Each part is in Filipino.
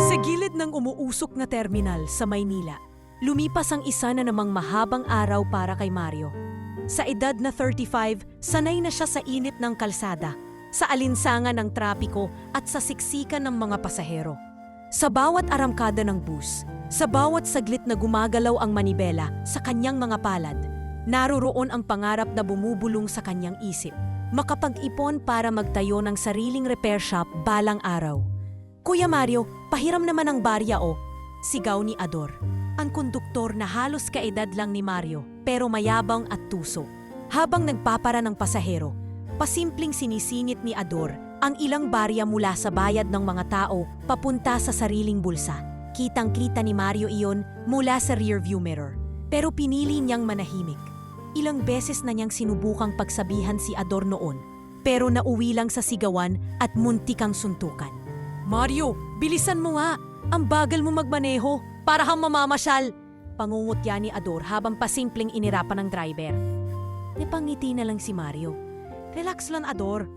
Sa gilid ng umuusok na terminal sa Maynila, lumipas ang isa na namang mahabang araw para kay Mario. Sa edad na 35, sanay na siya sa init ng kalsada, sa alinsangan ng trapiko at sa siksikan ng mga pasahero. Sa bawat arangkada ng bus, sa bawat saglit na gumagalaw ang manibela sa kanyang mga palad, naroroon ang pangarap na bumubulong sa kanyang isip, makapag-ipon para magtayo ng sariling repair shop balang araw. "Kuya Mario, pahiram naman ang barya o," sigaw ni Ador. Ang konduktor na halos kaedad lang ni Mario pero mayabang at tuso. Habang nagpapara ng pasahero, pasimpleng sinisingit ni Ador ang ilang barya mula sa bayad ng mga tao papunta sa sariling bulsa. Kitang-kita ni Mario iyon mula sa rearview mirror, pero pinili niyang manahimik. Ilang beses na niyang sinubukang pagsabihan si Ador noon, pero nauwi lang sa sigawan at muntikang suntukan. "Mario, bilisan mo nga! Ang bagal mo magmaneho! Para kang mamamasyal!" Pangungutya ni Ador habang pasimpleng inirapan ng driver. Napangiti na lang si Mario. "Relax lang, Ador.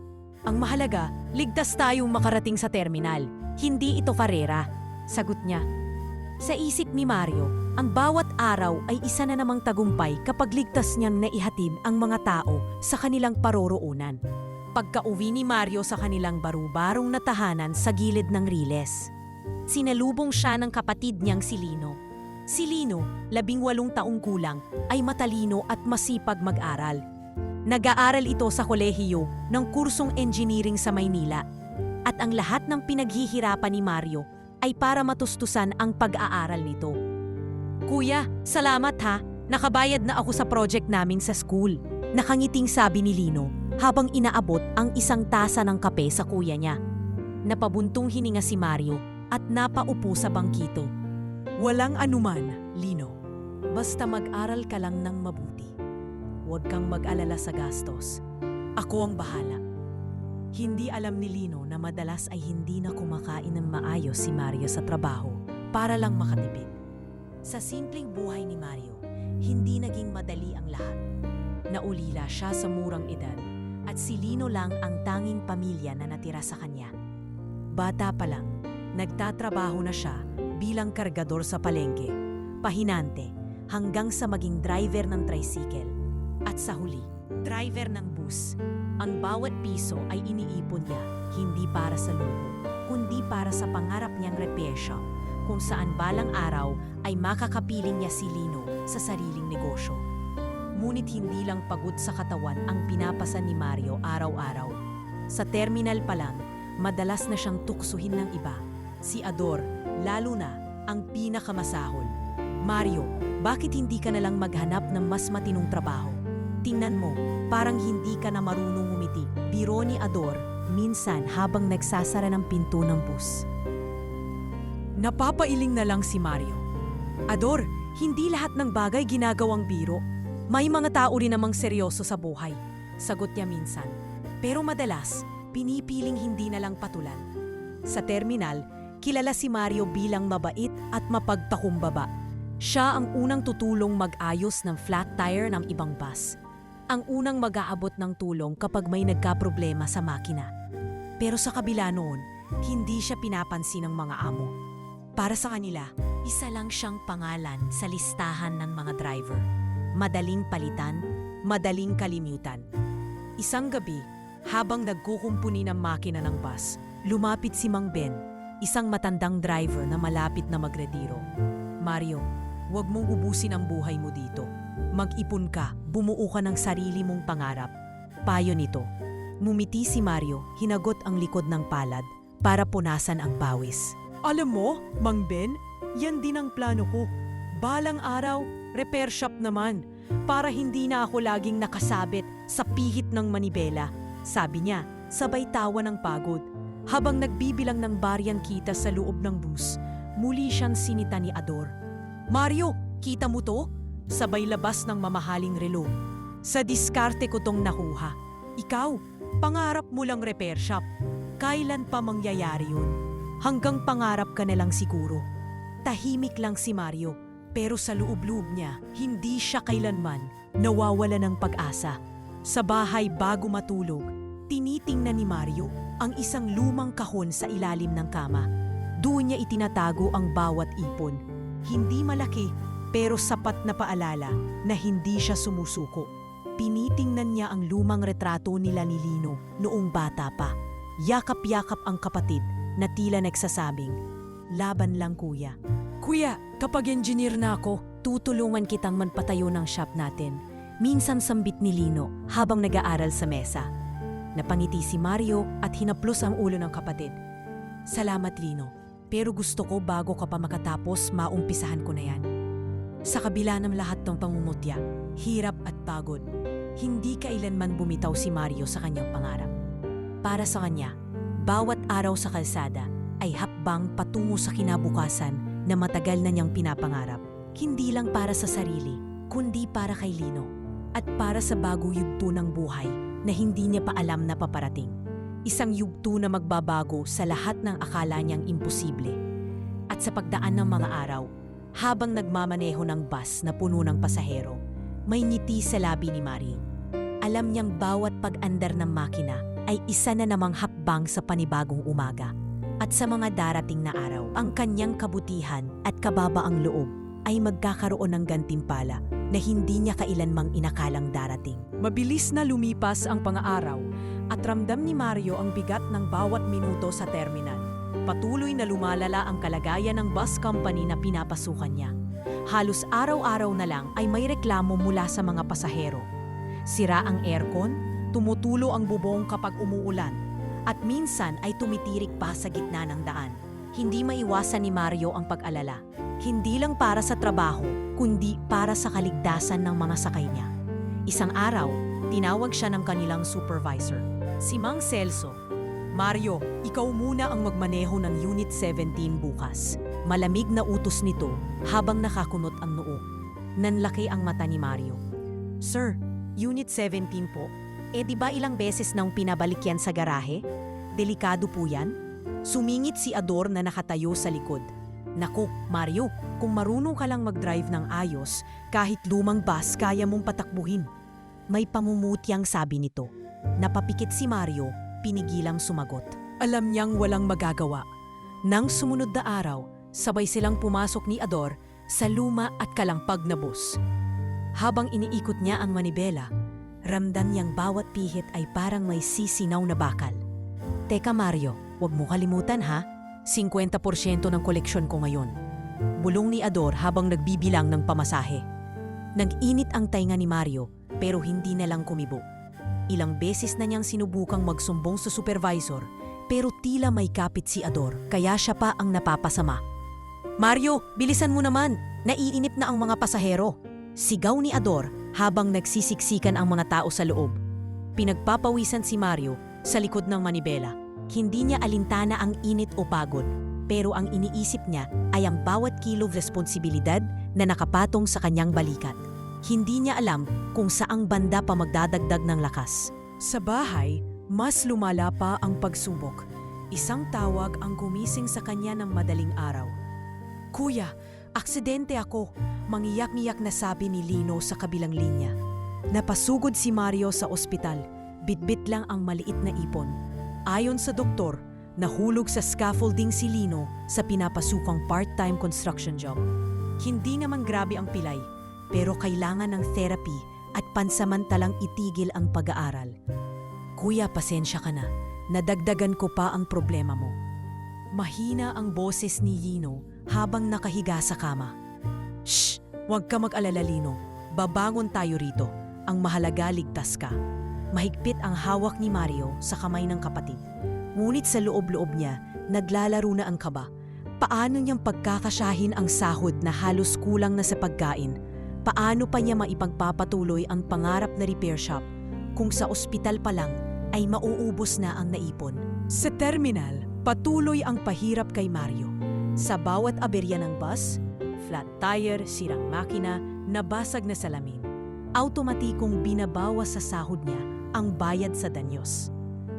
Ang mahalaga, ligtas tayong makarating sa terminal. Hindi ito karera," sagot niya. Sa isip ni Mario, ang bawat araw ay isa na namang tagumpay kapag ligtas niyang naihatid ang mga tao sa kanilang paroroonan. Pagka-uwi ni Mario sa kanilang baru-barong na tahanan sa gilid ng Riles, sinalubong siya ng kapatid niyang si Lino. Si Lino, 18 taong gulang, ay matalino at masipag mag-aral. Nag-aaral ito sa kolehiyo ng kursong engineering sa Maynila. At ang lahat ng pinaghihirapan ni Mario ay para matustusan ang pag-aaral nito. "Kuya, salamat ha. Nakabayad na ako sa project namin sa school," nakangiting sabi ni Lino habang inaabot ang isang tasa ng kape sa kuya niya. Napabuntong hininga si Mario at napaupo sa bangkito. "Walang anuman, Lino. Basta mag-aral ka lang ng mabuti. Huwag kang mag-alala sa gastos. Ako ang bahala." Hindi alam ni Lino na madalas ay hindi na kumakain ng maayos si Mario sa trabaho para lang makatipid. Sa simpleng buhay ni Mario, hindi naging madali ang lahat. Naulila siya sa murang edad at si Lino lang ang tanging pamilya na natira sa kanya. Bata pa lang, nagtatrabaho na siya bilang kargador sa palengke, pahinante, hanggang sa maging driver ng tricycle. At sa huli, driver ng bus. Ang bawat piso ay iniipon niya, hindi para sa luho, kundi para sa pangarap niyang repair shop, kung saan balang araw ay makakapiling niya si Lino sa sariling negosyo. Ngunit hindi lang pagod sa katawan ang pinapasan ni Mario araw-araw. Sa terminal pa lang, madalas na siyang tuksuhin ng iba. Si Ador, lalo na ang pinakamasahol. "Mario, bakit hindi ka nalang maghanap ng mas matinong trabaho? Tingnan mo, parang hindi ka na marunong umiti," biro ni Ador minsan habang nagsasara ng pinto ng bus. Napapailing na lang si Mario. "Ador, hindi lahat ng bagay ginagawang biro. May mga tao rin namang seryoso sa buhay," sagot niya minsan. Pero madalas, pinipiling hindi na lang patulan. Sa terminal, kilala si Mario bilang mabait at mapagpakumbaba. Siya ang unang tutulong mag-ayos ng flat tire ng ibang bus. Ang unang mag-aabot ng tulong kapag may nagkaproblema sa makina. Pero sa kabila noon, hindi siya pinapansin ng mga amo. Para sa kanila, isa lang siyang pangalan sa listahan ng mga driver. Madaling palitan, madaling kalimutan. Isang gabi, habang nagkukumpuni ng makina ng bus, lumapit si Mang Ben, isang matandang driver na malapit na magretiro. "Mario, huwag mong ubusin ang buhay mo dito. Mag-ipon ka, bumuo ka ng sarili mong pangarap." Payo nito. Ngumiti si Mario, hinagot ang likod ng palad para punasan ang pawis. "Alam mo, Mang Ben, yan din ang plano ko. Balang araw, repair shop naman, para hindi na ako laging nakasabit sa pihit ng manibela," sabi niya, sabay tawa ng pagod. Habang nagbibilang ng baryang kita sa loob ng bus, muli siyang sinita ni Ador. "Mario, kita mo to?" Sabay labas ng mamahaling relo. "Sa diskarte ko tong nakuha. Ikaw, pangarap mo lang repair shop. Kailan pa mangyayari yun? Hanggang pangarap ka na lang siguro." Tahimik lang si Mario, pero sa loob-loob niya, hindi siya kailanman nawawala ng pag-asa. Sa bahay bago matulog, Tinitingnan ni Mario ang isang lumang kahon sa ilalim ng kama. Doon niya itinatago ang bawat ipon. Hindi malaki pero sapat na paalala na hindi siya sumusuko. Tinitingnan niya ang lumang retrato nila ni Lino noong bata pa. Yakap-yakap ang kapatid na tila nagsasabing, "Laban lang kuya." "Kuya, kapag engineer na ako, tutulungan kitang magpatayo ng shop natin." Minsan sambit ni Lino habang nag-aaral sa mesa. Napangiti si Mario at hinaplos ang ulo ng kapatid. "Salamat Lino, pero gusto ko bago ka pa makatapos maumpisahan ko na yan." Sa kabila ng lahat ng pangungutya, hirap at pagod, hindi kailanman bumitaw si Mario sa kanyang pangarap. Para sa kanya, bawat araw sa kalsada ay hakbang patungo sa kinabukasan na matagal na niyang pinapangarap. Hindi lang para sa sarili, kundi para kay Lino at para sa bagong yugto ng buhay na hindi niya pa alam na paparating. Isang yugto na magbabago sa lahat ng akala niyang imposible. At sa pagdaan ng mga araw, habang nagmamaneho ng bus na puno ng pasahero, may ngiti sa labi ni Mario. Alam niyang bawat pag-andar ng makina ay isa na namang hakbang sa panibagong umaga. At sa mga darating na araw, ang kanyang kabutihan at kababaang loob ay magkakaroon ng gantimpala na hindi niya kailanmang inakalang darating. Mabilis na lumipas ang pang-aaraw at ramdam ni Mario ang bigat ng bawat minuto sa terminal. Patuloy na lumalala ang kalagayan ng bus company na pinapasukan niya. Halos araw-araw na lang ay may reklamo mula sa mga pasahero. Sira ang aircon, tumutulo ang bubong kapag umuulan, at minsan ay tumitirik pa sa gitna ng daan. Hindi maiwasan ni Mario ang pag-alala. Hindi lang para sa trabaho, kundi para sa kaligtasan ng mga sakay niya. Isang araw, tinawag siya ng kanilang supervisor, si Mang Celso. "Mario, ikaw muna ang magmaneho ng Unit 17 bukas." Malamig na utos nito habang nakakunot ang noo. Nanlaki ang mata ni Mario. "Sir, Unit 17 po. Di ba ilang beses nang pinabalik yan sa garahe? Delikado po yan?" Sumingit si Ador na nakatayo sa likod. "Naku, Mario, kung marunong ka lang mag-drive ng ayos, kahit lumang bus kaya mong patakbuhin." May pamumutyang sabi nito. Napapikit si Mario, pinigilang sumagot. Alam niyang walang magagawa. Nang sumunod na araw, sabay silang pumasok ni Ador sa luma at kalampag na bus. Habang iniikot niya ang manibela, ramdam niyang bawat pihit ay parang may sisinaw na bakal. "Teka Mario, huwag mo kalimutan ha, 50% ng koleksyon ko ngayon." Bulong ni Ador habang nagbibilang ng pamasahe. Nag-init ang tainga ni Mario pero hindi na lang kumibo. Ilang beses na niyang sinubukang magsumbong sa supervisor pero tila may kapit si Ador kaya siya pa ang napapasama. "Mario, bilisan mo naman! Naiinip na ang mga pasahero!" Sigaw ni Ador habang nagsisiksikan ang mga tao sa loob. Pinagpapawisan si Mario sa likod ng manibela. Hindi niya alintana ang init o pagod, pero ang iniisip niya ay ang bawat kilong responsibilidad na nakapatong sa kanyang balikat. Hindi niya alam kung saang banda pa magdadagdag ng lakas. Sa bahay, mas lumala pa ang pagsubok. Isang tawag ang gumising sa kanya ng madaling araw. "Kuya, aksidente ako," mangiyak-ngiyak na sabi ni Lino sa kabilang linya. Napasugod si Mario sa ospital, bitbit lang ang maliit na ipon. Ayon sa doktor, nahulog sa scaffolding si Lino sa pinapasukang part-time construction job. Hindi naman grabe ang pilay, pero kailangan ng therapy at pansamantalang itigil ang pag-aaral. "Kuya, pasensya ka na. Nadagdagan ko pa ang problema mo." Mahina ang boses ni Lino habang nakahiga sa kama. "Shh! Huwag ka mag-alala, Lino. Babangon tayo rito. Ang mahalaga, ligtas ka." Mahigpit ang hawak ni Mario sa kamay ng kapatid. Ngunit sa loob-loob niya, naglalaro na ang kaba. Paano niyang pagkakasyahin ang sahod na halos kulang na sa pagkain? Paano pa niya maipagpapatuloy ang pangarap na repair shop kung sa ospital pa lang ay mauubos na ang naipon? Sa terminal, patuloy ang pahirap kay Mario. Sa bawat aberya ng bus, flat tire, sirang makina, nabasag na salamin. Automatikong binabawas sa sahod niya ang bayad sa danyos.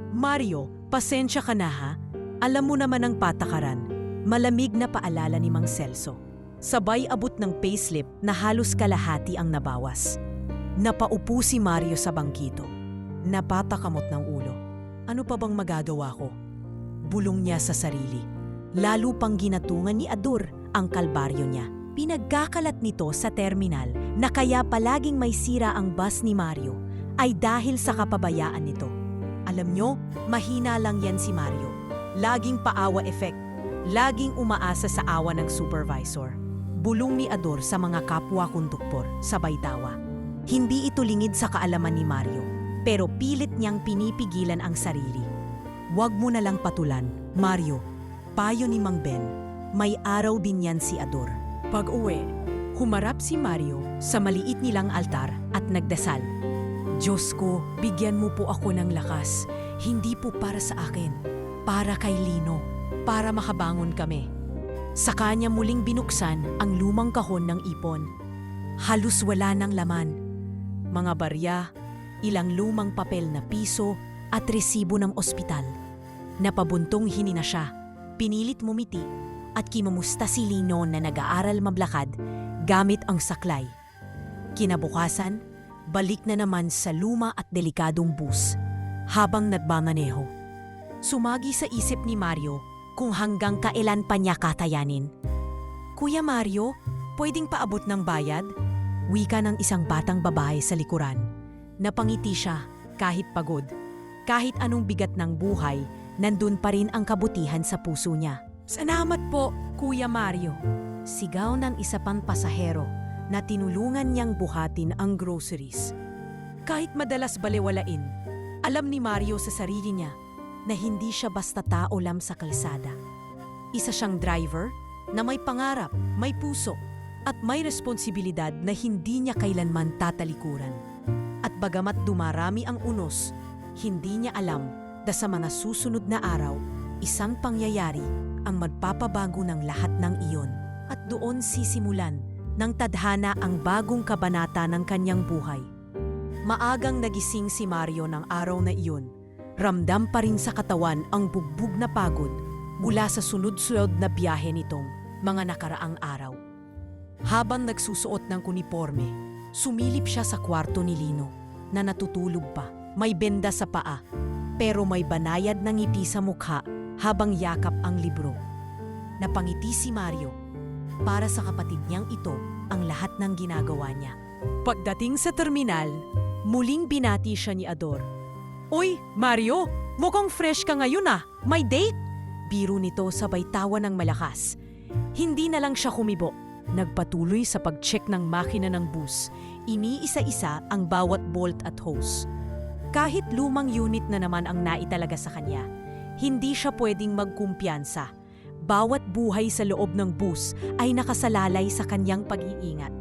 "Mario, pasensya ka na ha. Alam mo naman ang patakaran." Malamig na paalala ni Mang Celso. Sabay abot ng payslip na halos kalahati ang nabawas. Napaupo si Mario sa bangkito. Napatakamot ng ulo. Ano pa bang magagawa ko? Bulong niya sa sarili. Lalo pang ginatungan ni Ador ang kalbaryo niya. Pinagkakalat nito sa terminal na kaya palaging may sira ang bus ni Mario ay dahil sa kapabayaan nito. Alam nyo, mahina lang yan si Mario. Laging paawa effect. Laging umaasa sa awa ng supervisor. Bulong ni Ador sa mga kapwa konduktor, sabay tawa. Hindi ito lingid sa kaalaman ni Mario, pero pilit niyang pinipigilan ang sarili. Huwag mo na lang patulan, Mario. Payo ni Mang Ben, may araw din yan si Ador. Pag-uwi, humarap si Mario sa maliit nilang altar at nagdasal. Diyos ko, bigyan mo po ako ng lakas. Hindi po para sa akin, para kay Lino, para makabangon kami. Sa kanya muling binuksan ang lumang kahon ng ipon. Halos wala ng laman. Mga barya, ilang lumang papel na piso at resibo ng ospital. Napabuntong hinina siya, pinilit mumiti at kimamusta si Lino na nag-aaral mablakad gamit ang saklay. Kinabukasan, balik na naman sa luma at delikadong bus habang nagmamaneho. Sumagi sa isip ni Mario kung hanggang kailan pa niya katayanin. Kuya Mario, pwedeng paabot ng bayad? Wika ng isang batang babae sa likuran. Napangiti siya kahit pagod. Kahit anong bigat ng buhay, nandun pa rin ang kabutihan sa puso niya. Salamat po, Kuya Mario. Sigaw ng isa pang pasahero na tinulungan niyang buhatin ang groceries. Kahit madalas balewalain, alam ni Mario sa sarili niya na hindi siya basta tao lang sa kalsada. Isa siyang driver na may pangarap, may puso, at may responsibilidad na hindi niya kailanman tatalikuran. At bagamat dumarami ang unos, hindi niya alam na sa mga susunod na araw, isang pangyayari ang magpapabago ng lahat ng iyon. At doon sisimulan ng tadhana ang bagong kabanata ng kanyang buhay. Maagang nagising si Mario ng araw na iyon. Ramdam pa rin sa katawan ang bugbog na pagod mula sa sunod-sunod na biyahe nitong mga nakaraang araw. Habang nagsusuot ng uniporme, sumilip siya sa kwarto ni Lino na natutulog pa. May benda sa paa, pero may banayad na ngiti sa mukha habang yakap ang libro. Napangiti si Mario. Para sa kapatid niyang ito ang lahat ng ginagawa niya. Pagdating sa terminal, muling binati siya ni Ador. Uy, Mario, mukhang fresh ka ngayon ah. May date? Biro nito sabay tawa ng malakas. Hindi na lang siya kumibo. Nagpatuloy sa pag-check ng makina ng bus. Iniisa-isa ang bawat bolt at hose. Kahit lumang unit na naman ang naitalaga sa kanya, hindi siya pwedeng magkumpiyansa. Bawat buhay sa loob ng bus ay nakasalalay sa kanyang pag-iingat.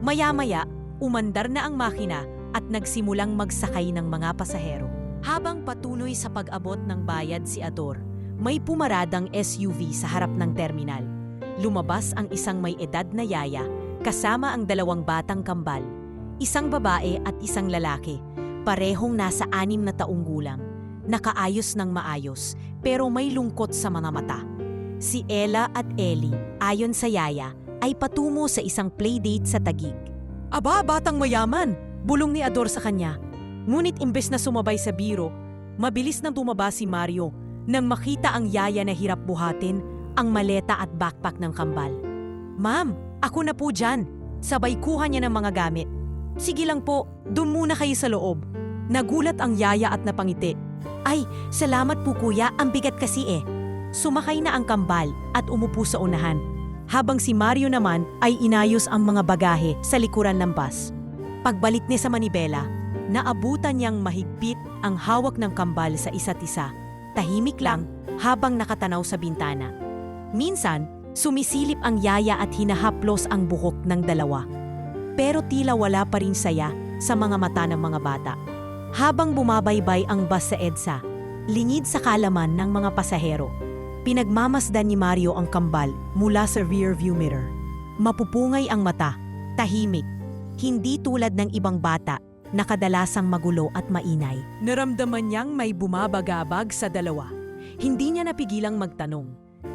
Maya-maya, umandar na ang makina at nagsimulang magsakay ng mga pasahero. Habang patuloy sa pag-abot ng bayad si Ador, may pumaradang SUV sa harap ng terminal. Lumabas ang isang may edad na yaya kasama ang dalawang batang kambal, isang babae at isang lalaki, parehong nasa 6 na taong gulang. Nakaayos ng maayos pero may lungkot sa mga mata. Si Ella at Ellie, ayon sa yaya, ay patungo sa isang playdate sa Taguig. Aba, batang mayaman! Bulong ni Ador sa kanya. Ngunit imbes na sumabay sa biro, mabilis nang tumaba si Mario nang makita ang yaya na hirap buhatin ang maleta at backpack ng kambal. Ma'am, ako na po dyan. Sabay kuha niya ng mga gamit. Sige lang po, doon muna kayo sa loob. Nagulat ang yaya at napangiti. Ay, salamat po kuya, ang bigat kasi eh. Sumakay na ang kambal at umupo sa unahan. Habang si Mario naman ay inayos ang mga bagahe sa likuran ng bus. Pagbalik niya sa manibela, naabutan niyang mahigpit ang hawak ng kambal sa isa't isa. Tahimik lang habang nakatanaw sa bintana. Minsan, sumisilip ang yaya at hinahaplos ang buhok ng dalawa. Pero tila wala pa rin saya sa mga mata ng mga bata. Habang bumabaybay ang bus sa EDSA, lingid sa kalaman ng mga pasahero, pinagmamasdan ni Mario ang kambal mula sa rearview mirror. Mapupungay ang mata, tahimik, hindi tulad ng ibang bata na kadalasang magulo at mainay. Naramdaman niyang may bumabagabag sa dalawa. Hindi niya napigilang magtanong.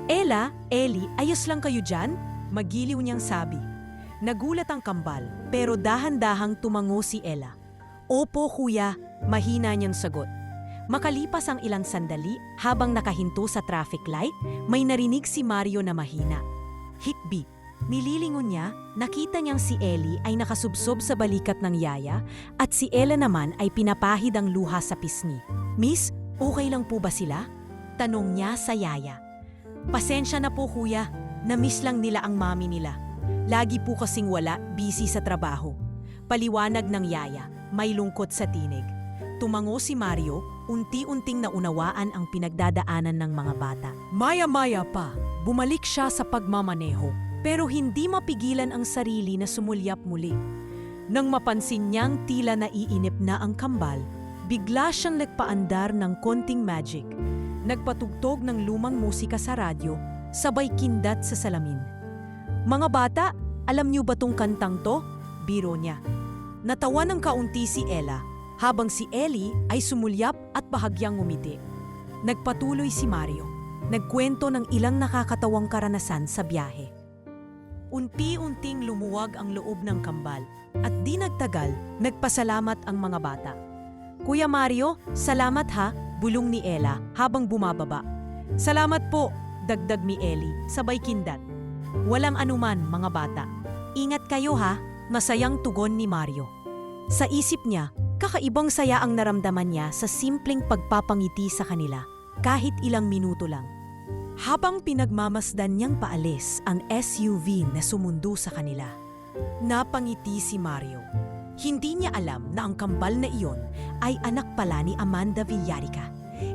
Ella, Ellie, ayos lang kayo dyan? Magiliw niyang sabi. Nagulat ang kambal, pero dahan-dahang tumango si Ella. Opo kuya, mahina niyang sagot. Makalipas ang ilang sandali, habang nakahinto sa traffic light, may narinig si Mario na mahina. Hikbi. Nililingon niya, nakita niyang si Ellie ay nakasubsob sa balikat ng yaya at si Ella naman ay pinapahid ang luha sa pisngi. Miss, okay lang po ba sila? Tanong niya sa yaya. Pasensya na po kuya, na-miss lang nila ang mami nila. Lagi po kasing wala, busy sa trabaho. Paliwanag ng yaya, may lungkot sa tinig. Tumango si Mario, unti-unting naunawaan ang pinagdadaanan ng mga bata. Maya-maya pa, bumalik siya sa pagmamaneho. Pero hindi mapigilan ang sarili na sumulyap muli. Nang mapansin niyang tila naiinip na ang kambal, bigla siyang nagpaandar ng konting magic. Nagpatugtog ng lumang musika sa radyo, sabay kindat sa salamin. Mga bata, alam niyo ba tong kantang to? Biro niya. Natawa ng kaunti si Ella, habang si Ellie ay sumulyap at bahagyang ngumiti. Nagpatuloy si Mario. Nagkwento ng ilang nakakatawang karanasan sa biyahe. Unti-unting lumuwag ang loob ng kambal at di nagtagal, nagpasalamat ang mga bata. Kuya Mario, salamat ha, bulong ni Ella habang bumababa. Salamat po, dagdag ni Ellie, sabay kindat. Walang anuman mga bata. Ingat kayo ha, masayang tugon ni Mario. Sa isip niya, kakaibang saya ang naramdaman niya sa simpleng pagpapangiti sa kanila, kahit ilang minuto lang. Habang pinagmamasdan niyang paalis ang SUV na sumundo sa kanila, napangiti si Mario. Hindi niya alam na ang kambal na iyon ay anak pala ni Amanda Villarica,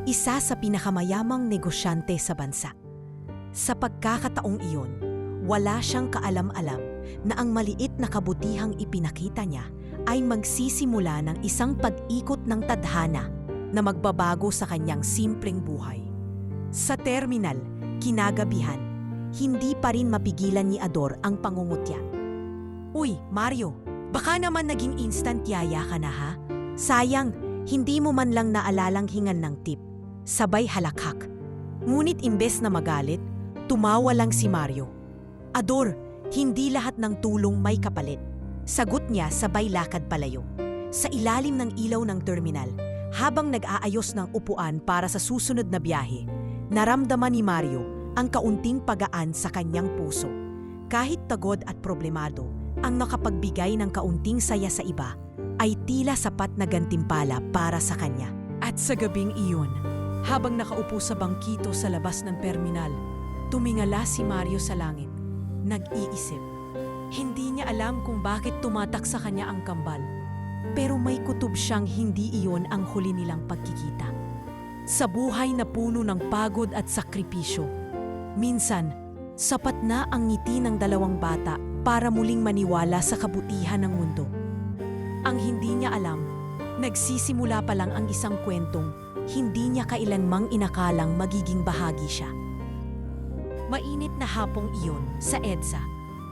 isa sa pinakamayamang negosyante sa bansa. Sa pagkakataong iyon, wala siyang kaalam-alam na ang maliit na kabutihang ipinakita niya ay magsisimula ng isang pag-ikot ng tadhana na magbabago sa kanyang simpleng buhay. Sa terminal, kinagabihan, hindi pa rin mapigilan ni Ador ang pangungutya. Uy, Mario, baka naman naging instant yaya ka na ha? Sayang, hindi mo man lang naalalang hingan ng tip. Sabay halakhak. Ngunit imbes na magalit, tumawa lang si Mario. Ador, hindi lahat ng tulong may kapalit. Sagot niya sabay lakad palayo. Sa ilalim ng ilaw ng terminal, habang nag-aayos ng upuan para sa susunod na biyahe, naramdaman ni Mario ang kaunting pagaan sa kanyang puso. Kahit pagod at problemado, ang nakapagbigay ng kaunting saya sa iba ay tila sapat na gantimpala para sa kanya. At sa gabing iyon, habang nakaupo sa bangkito sa labas ng terminal, tumingala si Mario sa langit. Nag-iisip. Hindi niya alam kung bakit tumatak sa kanya ang kambal. Pero may kutob siyang hindi iyon ang huli nilang pagkikita. Sa buhay na puno ng pagod at sakripisyo, minsan, sapat na ang ngiti ng dalawang bata para muling maniwala sa kabutihan ng mundo. Ang hindi niya alam, nagsisimula pa lang ang isang kwentong hindi niya kailanmang inakalang magiging bahagi siya. Mainit na hapong iyon sa EDSA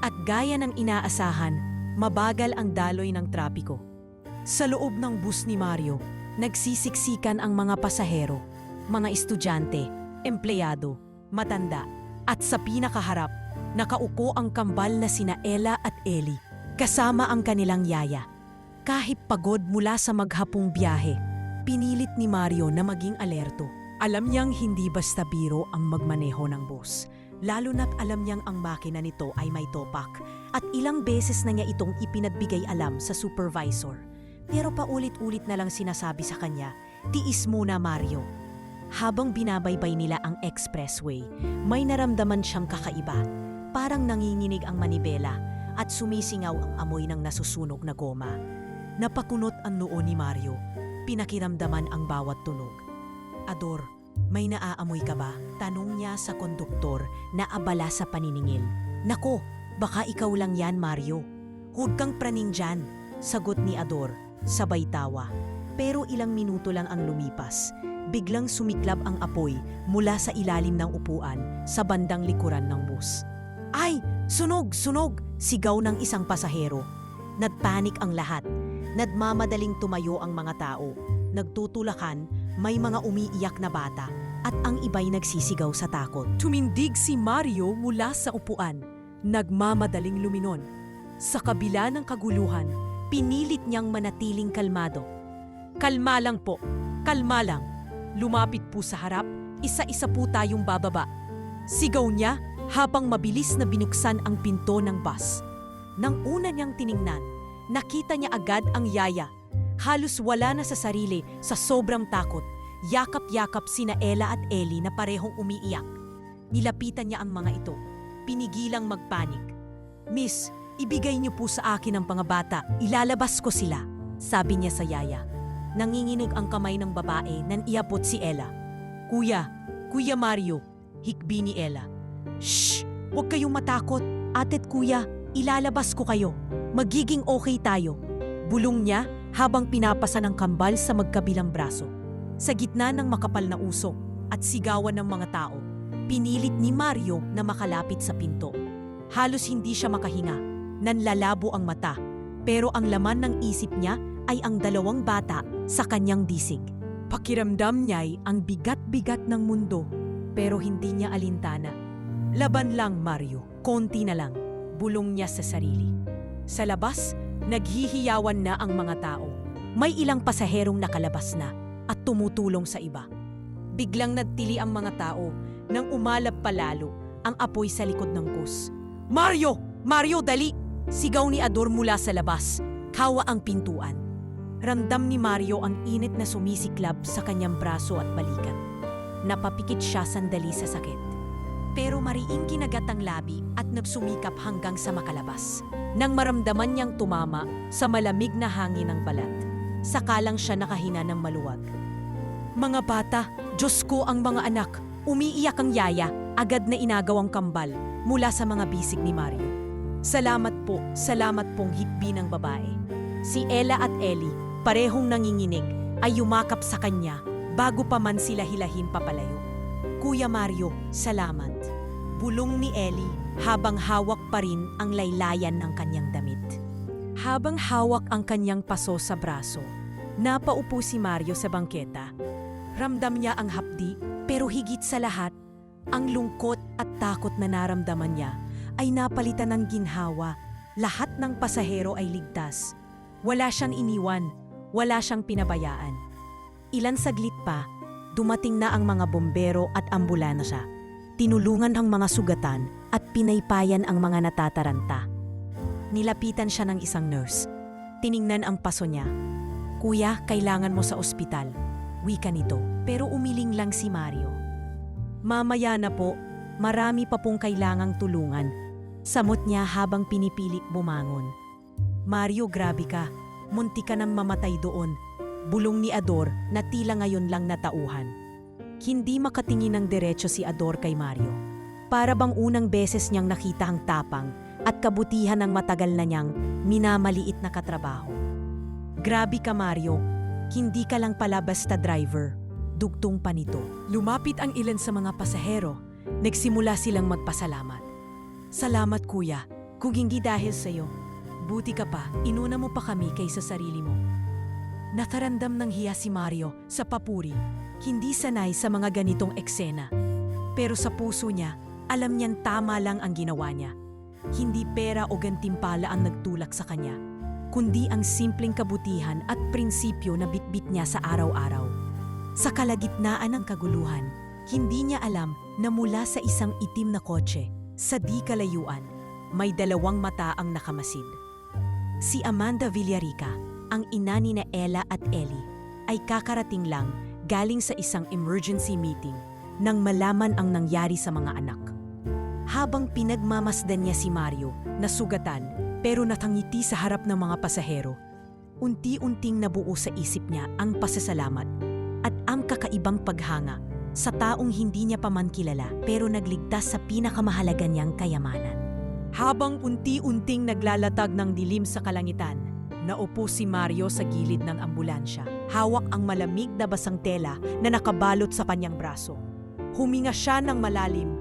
at gaya ng inaasahan, mabagal ang daloy ng trapiko. Sa loob ng bus ni Mario, nagsisiksikan ang mga pasahero, mga estudyante, empleyado, matanda, at sa pinakaharap, nakaupo ang kambal na sina Ella at Ellie, kasama ang kanilang yaya. Kahit pagod mula sa maghapong biyahe, pinilit ni Mario na maging alerto. Alam niyang hindi basta biro ang magmaneho ng bus, lalo na't alam niyang ang makina nito ay may topak at ilang beses na niya itong ipinagbigay alam sa supervisor. Pero paulit-ulit na lang sinasabi sa kanya, tiis muna Mario. Habang binabaybay nila ang expressway, may naramdaman siyang kakaiba. Parang nanginginig ang manibela at sumisingaw ang amoy ng nasusunog na goma. Napakunot ang noo ni Mario. Pinakiramdaman ang bawat tunog. Ador, may naaamoy ka ba? Tanong niya sa konduktor na abala sa paniningil. Nako, baka ikaw lang yan Mario. Huwag kang praning dyan, sagot ni Ador. Sabay tawa. Pero ilang minuto lang ang lumipas. Biglang sumiklab ang apoy mula sa ilalim ng upuan sa bandang likuran ng bus. Ay! Sunog! Sunog! Sigaw ng isang pasahero. Nagpanik ang lahat. Nagmamadaling tumayo ang mga tao. Nagtutulakan, may mga umiiyak na bata at ang iba'y nagsisigaw sa takot. Tumindig si Mario mula sa upuan. Nagmamadaling luminon. Sa kabila ng kaguluhan, pinilit niyang manatiling kalmado. Kalma lang po, kalma lang. Lumapit po sa harap, isa-isa po tayong bababa. Sigaw niya habang mabilis na binuksan ang pinto ng bus. Nang una niyang tiningnan, nakita niya agad ang yaya. Halos wala na sa sarili sa sobrang takot. Yakap-yakap sina Ella at Ellie na parehong umiiyak. Nilapitan niya ang mga ito. Pinigilang magpanik. "Miss, ibigay niyo po sa akin ang mga bata. Ilalabas ko sila," sabi niya sa yaya. Nanginginig ang kamay ng babae nang iabot si Ella. Kuya Mario," hikbi ni Ella. "Shh! Huwag kayong matakot. Ate't kuya, ilalabas ko kayo. Magiging okay tayo," bulong niya habang pinapasa ng kambal sa magkabilang braso. Sa gitna ng makapal na usok at sigawan ng mga tao, pinilit ni Mario na makalapit sa pinto. Halos hindi siya makahinga. Nanlalabo ang mata, pero ang laman ng isip niya ay ang dalawang bata sa kanyang disig. Pakiramdam niya'y ang bigat-bigat ng mundo, pero hindi niya alintana. "Laban lang, Mario. Konti na lang," bulong niya sa sarili. Sa labas, naghihiyawan na ang mga tao. May ilang pasaherong nakalabas na at tumutulong sa iba. Biglang nagtili ang mga tao nang umalab palalo ang apoy sa likod ng bus. "Mario! Mario, dali!" sigaw ni Ador mula sa labas. Kawa ang pintuan. Ramdam ni Mario ang init na sumisiklab sa kanyang braso at balikat. Napapikit siya sandali sa sakit. Pero mariing kinagat ang labi at nagsumikap hanggang sa makalabas. Nang maramdaman niyang tumama sa malamig na hangin ng balat, saka lang siya nakahina ng maluwag. "Mga bata, Diyos ko ang mga anak!" Umiiyak ang yaya, agad na inagaw ang kambal mula sa mga bisig ni Mario. Salamat pong," hikbi ng babae. Si Ella at Ellie, parehong nanginginig, ay yumakap sa kanya bago pa man sila hilahin papalayo. "Kuya Mario, salamat," bulong ni Ellie habang hawak pa rin ang laylayan ng kanyang damit. Habang hawak ang kanyang paso sa braso, napaupo si Mario sa bangketa. Ramdam niya ang hapdi, pero higit sa lahat, ang lungkot at takot na naramdaman niya ay napalitan ng ginhawa. Lahat ng pasahero ay ligtas. Wala siyang iniwan, wala siyang pinabayaan. Ilan saglit pa, dumating na ang mga bombero at ambulansya. Tinulungan ang mga sugatan at pinaypayan ang mga natataranta. Nilapitan siya ng isang nurse. Tiningnan ang paso niya. "Kuya, kailangan mo sa ospital," wika nito, pero umiling lang si Mario. "Mamaya na po, marami pa pong kailangang tulungan," samot niya habang pinipilit bumangon. "Mario, grabe ka. Munti ka nang mamatay doon," bulong ni Ador na tila ngayon lang natauhan. Hindi makatingin ng diretso si Ador kay Mario. Para bang unang beses niyang nakita ang tapang at kabutihan ng matagal na niyang minamaliit na katrabaho. "Grabe ka, Mario. Hindi ka lang pala basta driver," dugtong pa nito. Lumapit ang ilan sa mga pasahero. Nagsimula silang magpasalamat. "Salamat kuya, kung hindi dahil sa iyo. Buti ka pa, inuna mo pa kami kaysa sarili mo." Nataramdam ng hiya si Mario sa papuri. Hindi sanay sa mga ganitong eksena. Pero sa puso niya, alam niyang tama lang ang ginawa niya. Hindi pera o gantimpala ang nagtulak sa kanya, kundi ang simpleng kabutihan at prinsipyo na bitbit niya sa araw-araw. Sa kalagitnaan ng kaguluhan, hindi niya alam na mula sa isang itim na kotse, sa di kalayuan, may dalawang mata ang nakamasid. Si Amanda Villarica, ang ina ni na Ella at Ellie, ay kakarating lang galing sa isang emergency meeting nang malaman ang nangyari sa mga anak. Habang pinagmamasdan niya si Mario, nasugatan pero natangiti sa harap ng mga pasahero, unti-unting nabuo sa isip niya ang pasasalamat at ang kakaibang paghanga sa taong hindi niya pa man kilala pero nagligtas sa pinakamahalaga niyang kayamanan. Habang unti-unting naglalatag ng dilim sa kalangitan, naupo si Mario sa gilid ng ambulansya. Hawak ang malamig na basang tela na nakabalot sa kanyang braso. Huminga siya ng malalim,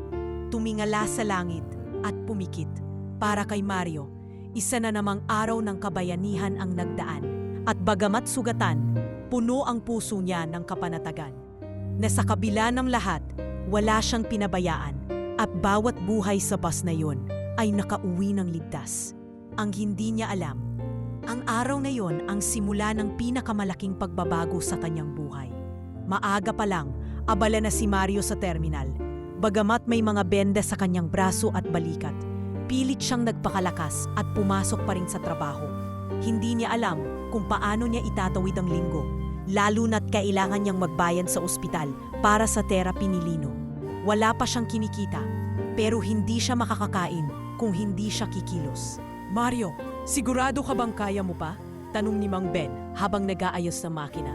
tumingala sa langit at pumikit. Para kay Mario, isa na namang araw ng kabayanihan ang nagdaan. At bagamat sugatan, puno ang puso niya ng kapanatagan. Na sa kabila ng lahat, wala siyang pinabayaan at bawat buhay sa bus na yun ay nakauwi ng ligtas. Ang hindi niya alam, ang araw na yon ang simula ng pinakamalaking pagbabago sa kanyang buhay. Maaga pa lang, abala na si Mario sa terminal. Bagamat may mga benda sa kanyang braso at balikat, pilit siyang nagpakalakas at pumasok pa rin sa trabaho. Hindi niya alam kung paano niya itatawid ang linggo, lalo na't kailangan niyang magbayad sa ospital para sa therapy ni Lino. Wala pa siyang kinikita, pero hindi siya makakakain kung hindi siya kikilos. Mario, sigurado ka bang kaya mo pa? Tanong ni Mang Ben habang nag-aayos ng makina.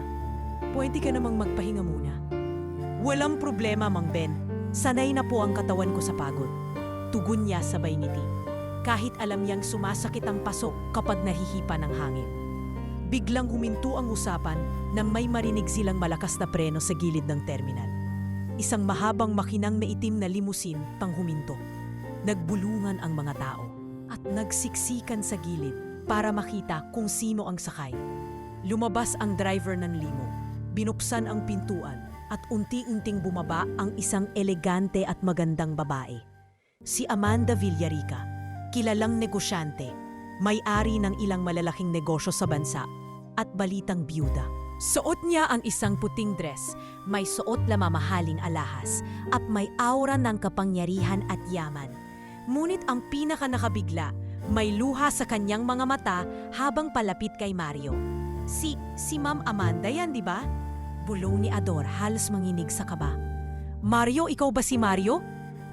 Pwede ka namang magpahinga muna. Walang problema, Mang Ben. Sanay na po ang katawan ko sa pagod. Tugon niya sabay ngiti. Kahit alam niyang sumasakit ang paso kapag nahihipa ng hangin. Biglang huminto ang usapan nang may marinig silang malakas na preno sa gilid ng terminal. Isang mahabang makinang na itim na limusin pang huminto. Nagbulungan ang mga tao at nagsiksikan sa gilid para makita kung sino ang sakay. Lumabas ang driver ng limo, binuksan ang pintuan at unti-unting bumaba ang isang elegante at magandang babae. Si Amanda Villarica, kilalang negosyante, may-ari ng ilang malalaking negosyo sa bansa at balitang byuda. Suot niya ang isang puting dress, may suot na mamahaling alahas at may aura ng kapangyarihan at yaman. Ngunit ang pinaka-nakabigla, may luha sa kanyang mga mata habang palapit kay Mario. Si Ma'am Amanda yan, di ba? Bulong ni Ador halos manginig sa kaba. Mario, ikaw ba si Mario?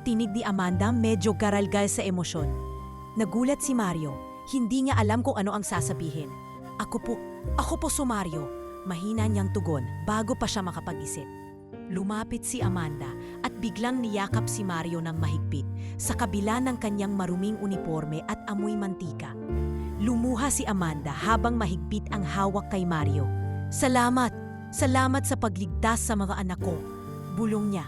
Tinig ni Amanda medyo garalgal sa emosyon. Nagulat si Mario, hindi niya alam kung ano ang sasabihin. Ako po si Mario. Mahina niyang tugon bago pa siya makapag-isip. Lumapit si Amanda at biglang niyakap si Mario ng mahigpit sa kabila ng kanyang maruming uniforme at amoy mantika. Lumuha si Amanda habang mahigpit ang hawak kay Mario. Salamat sa pagligtas sa mga anak ko. Bulong niya.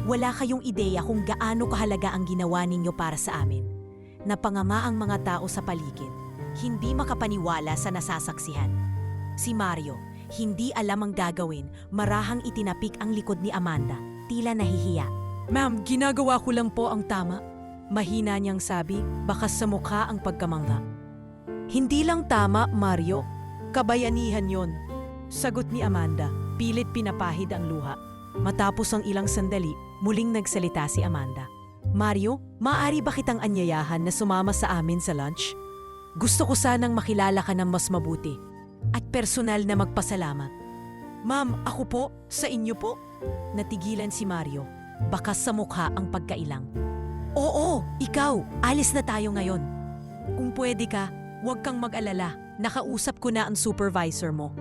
Wala kayong ideya kung gaano kahalaga ang ginawa ninyo para sa amin. Napangama ang mga tao sa paligid. Hindi makapaniwala sa nasasaksihan. Si Mario, hindi alam ang gagawin, marahang itinapik ang likod ni Amanda, tila nahihiya. Ma'am, ginagawa ko lang po ang tama. Mahina niyang sabi, bakas sa mukha ang pagkamangha. Hindi lang tama, Mario. Kabayanihan yon. Sagot ni Amanda, pilit pinapahid ang luha. Matapos ang ilang sandali, muling nagsalita si Amanda. Mario, maaari ba kitang anyayahan na sumama sa amin sa lunch? Gusto ko sanang makilala ka ng mas mabuti at personal na magpasalamat. Ma'am, ako po, sa inyo po? Natigilan si Mario, bakas sa mukha ang pagkailang. Oo, ikaw, alis na tayo ngayon. Kung pwede ka, huwag kang mag-alala, nakausap ko na ang supervisor mo.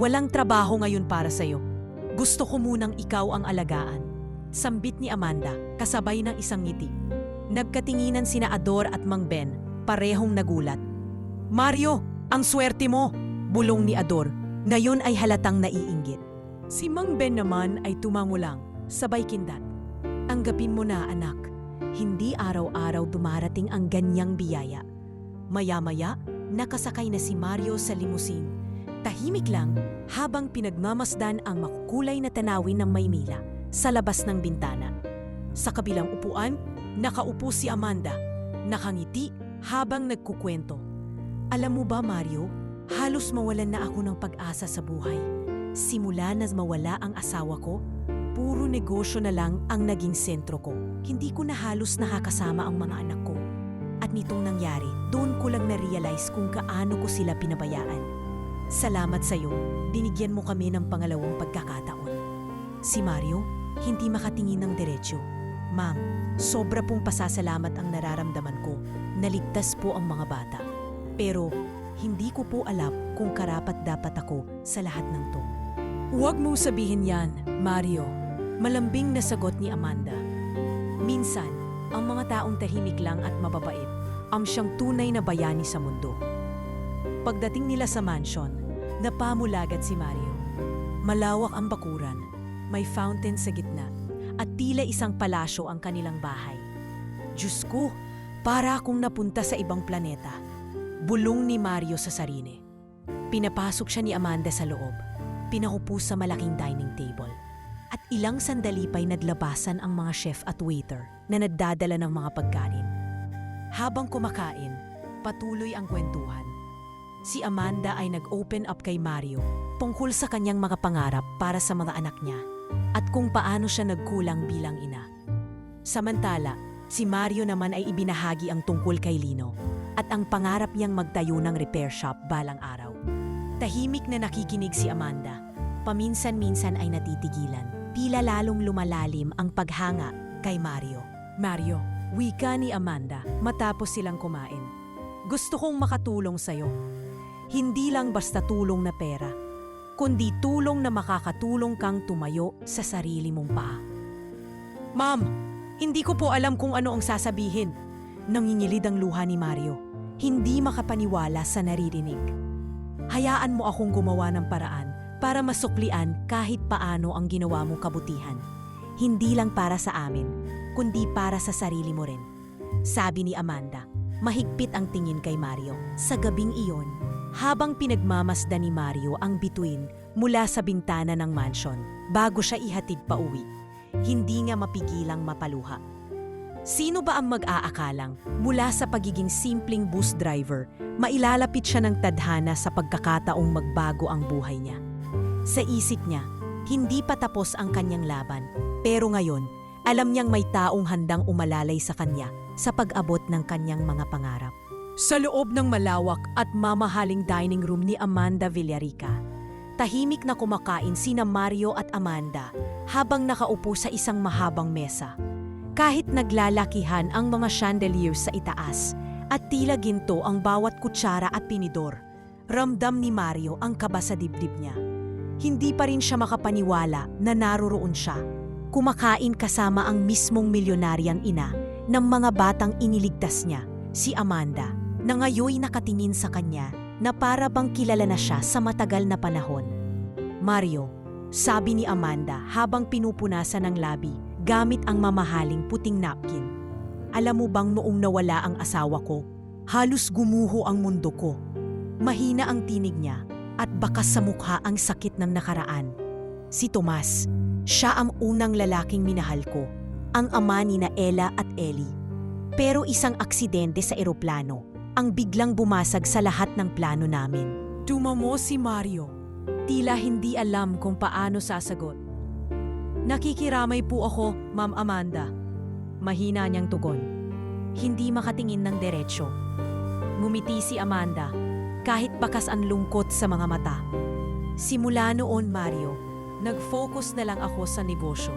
Walang trabaho ngayon para sa'yo. Gusto ko munang ikaw ang alagaan. Sambit ni Amanda, kasabay ng isang ngiti. Nagkatinginan sina Ador at Mang Ben, parehong nagulat. Mario, ang swerte mo! Bulong ni Ador, ngayon ay halatang naiinggit. Si Mang Ben naman ay tumango lang, sabay kindat. Tanggapin mo na, anak. Hindi araw-araw dumarating ang ganyang biyaya. Maya-maya, nakasakay na si Mario sa limusin. Tahimik lang habang pinagmamasdan ang makukulay na tanawin ng Maynila sa labas ng bintana. Sa kabilang upuan, nakaupo si Amanda, nakangiti habang nagkukwento. Alam mo ba, Mario, halos mawalan na ako ng pag-asa sa buhay. Simula na mawala ang asawa ko, puro negosyo na lang ang naging sentro ko. Hindi ko na halos nakakasama ang mga anak ko. At nitong nangyari, doon ko lang na-realize kung gaano ko sila pinabayaan. Salamat sa'yo, binigyan mo kami ng pangalawang pagkakataon. Si Mario, hindi makatingin ng diretsyo. Ma'am, sobra pong pasasalamat ang nararamdaman ko. Naligtas po ang mga bata. Pero, hindi ko po alam kung karapat-dapat ako sa lahat ng to. Huwag mo sabihin yan, Mario. Malambing na sagot ni Amanda. Minsan, ang mga taong tahimik lang at mababait ang siyang tunay na bayani sa mundo. Pagdating nila sa mansion, napamulagat si Mario. Malawak ang bakuran, may fountain sa gitna, at tila isang palasyo ang kanilang bahay. Diyos ko, para akong napunta sa ibang planeta. Bulong ni Mario sa sarili. Pinapasok siya ni Amanda sa loob. Pinakupo sa malaking dining table. At ilang sandali pa'y naglabasan ang mga chef at waiter na nagdadala ng mga pagkain. Habang kumakain, patuloy ang kwentuhan. Si Amanda ay nag-open up kay Mario tungkol sa kanyang mga pangarap para sa mga anak niya at kung paano siya nagkulang bilang ina. Samantala, si Mario naman ay ibinahagi ang tungkol kay Lino at ang pangarap niyang magtayo ng repair shop balang araw. Tahimik na nakikinig si Amanda. Paminsan-minsan ay natitigilan. Tila lalong lumalalim ang paghanga kay Mario. Mario, wika ni Amanda matapos silang kumain. Gusto kong makatulong sa'yo. Hindi lang basta tulong na pera, kundi tulong na makakatulong kang tumayo sa sarili mong paa. Ma'am, hindi ko po alam kung ano ang sasabihin. Nangingilid ang luha ni Mario. Hindi makapaniwala sa naririnig. Hayaan mo akong gumawa ng paraan para masuklian kahit paano ang ginawa mong kabutihan. Hindi lang para sa amin, kundi para sa sarili mo rin. Sabi ni Amanda, mahigpit ang tingin kay Mario. Sa gabing iyon, habang pinagmamasdan ni Mario ang bituin mula sa bintana ng mansion bago siya ihatid pa uwi, hindi nga mapigilang mapaluha. Sino ba ang mag-aakalang mula sa pagiging simpleng bus driver, mailalapit siya ng tadhana sa pagkakataong magbago ang buhay niya? Sa isip niya, hindi pa tapos ang kanyang laban, pero ngayon, alam niyang may taong handang umalalay sa kanya sa pag-abot ng kanyang mga pangarap. Sa loob ng malawak at mamahaling dining room ni Amanda Villarica, tahimik na kumakain sina Mario at Amanda habang nakaupo sa isang mahabang mesa. Kahit naglalakihan ang mga chandeliers sa itaas at tila ginto ang bawat kutsara at tinidor, ramdam ni Mario ang kaba sa dibdib niya. Hindi pa rin siya makapaniwala na naroroon siya, kumakain kasama ang mismong milyonaryang ina ng mga batang iniligtas niya, si Amanda, na ngayoy nakatingin sa kanya na para bang kilala na siya sa matagal na panahon. Mario, sabi ni Amanda habang pinupunasan ng labi gamit ang mamahaling puting napkin. Alam mo bang noong nawala ang asawa ko, halos gumuho ang mundo ko. Mahina ang tinig niya at bakas sa mukha ang sakit ng nakaraan. Si Tomas, siya ang unang lalaking minahal ko, ang ama ni na Ella at Ellie. Pero isang aksidente sa eroplano ang biglang bumasag sa lahat ng plano namin. Tumamo si Mario. Tila hindi alam kung paano sasagot. Nakikiramay po ako, Ma'am Amanda. Mahina niyang tugon. Hindi makatingin ng diretsyo. Ngumiti si Amanda, kahit bakas ang lungkot sa mga mata. Simula noon, Mario, nag-focus na lang ako sa negosyo.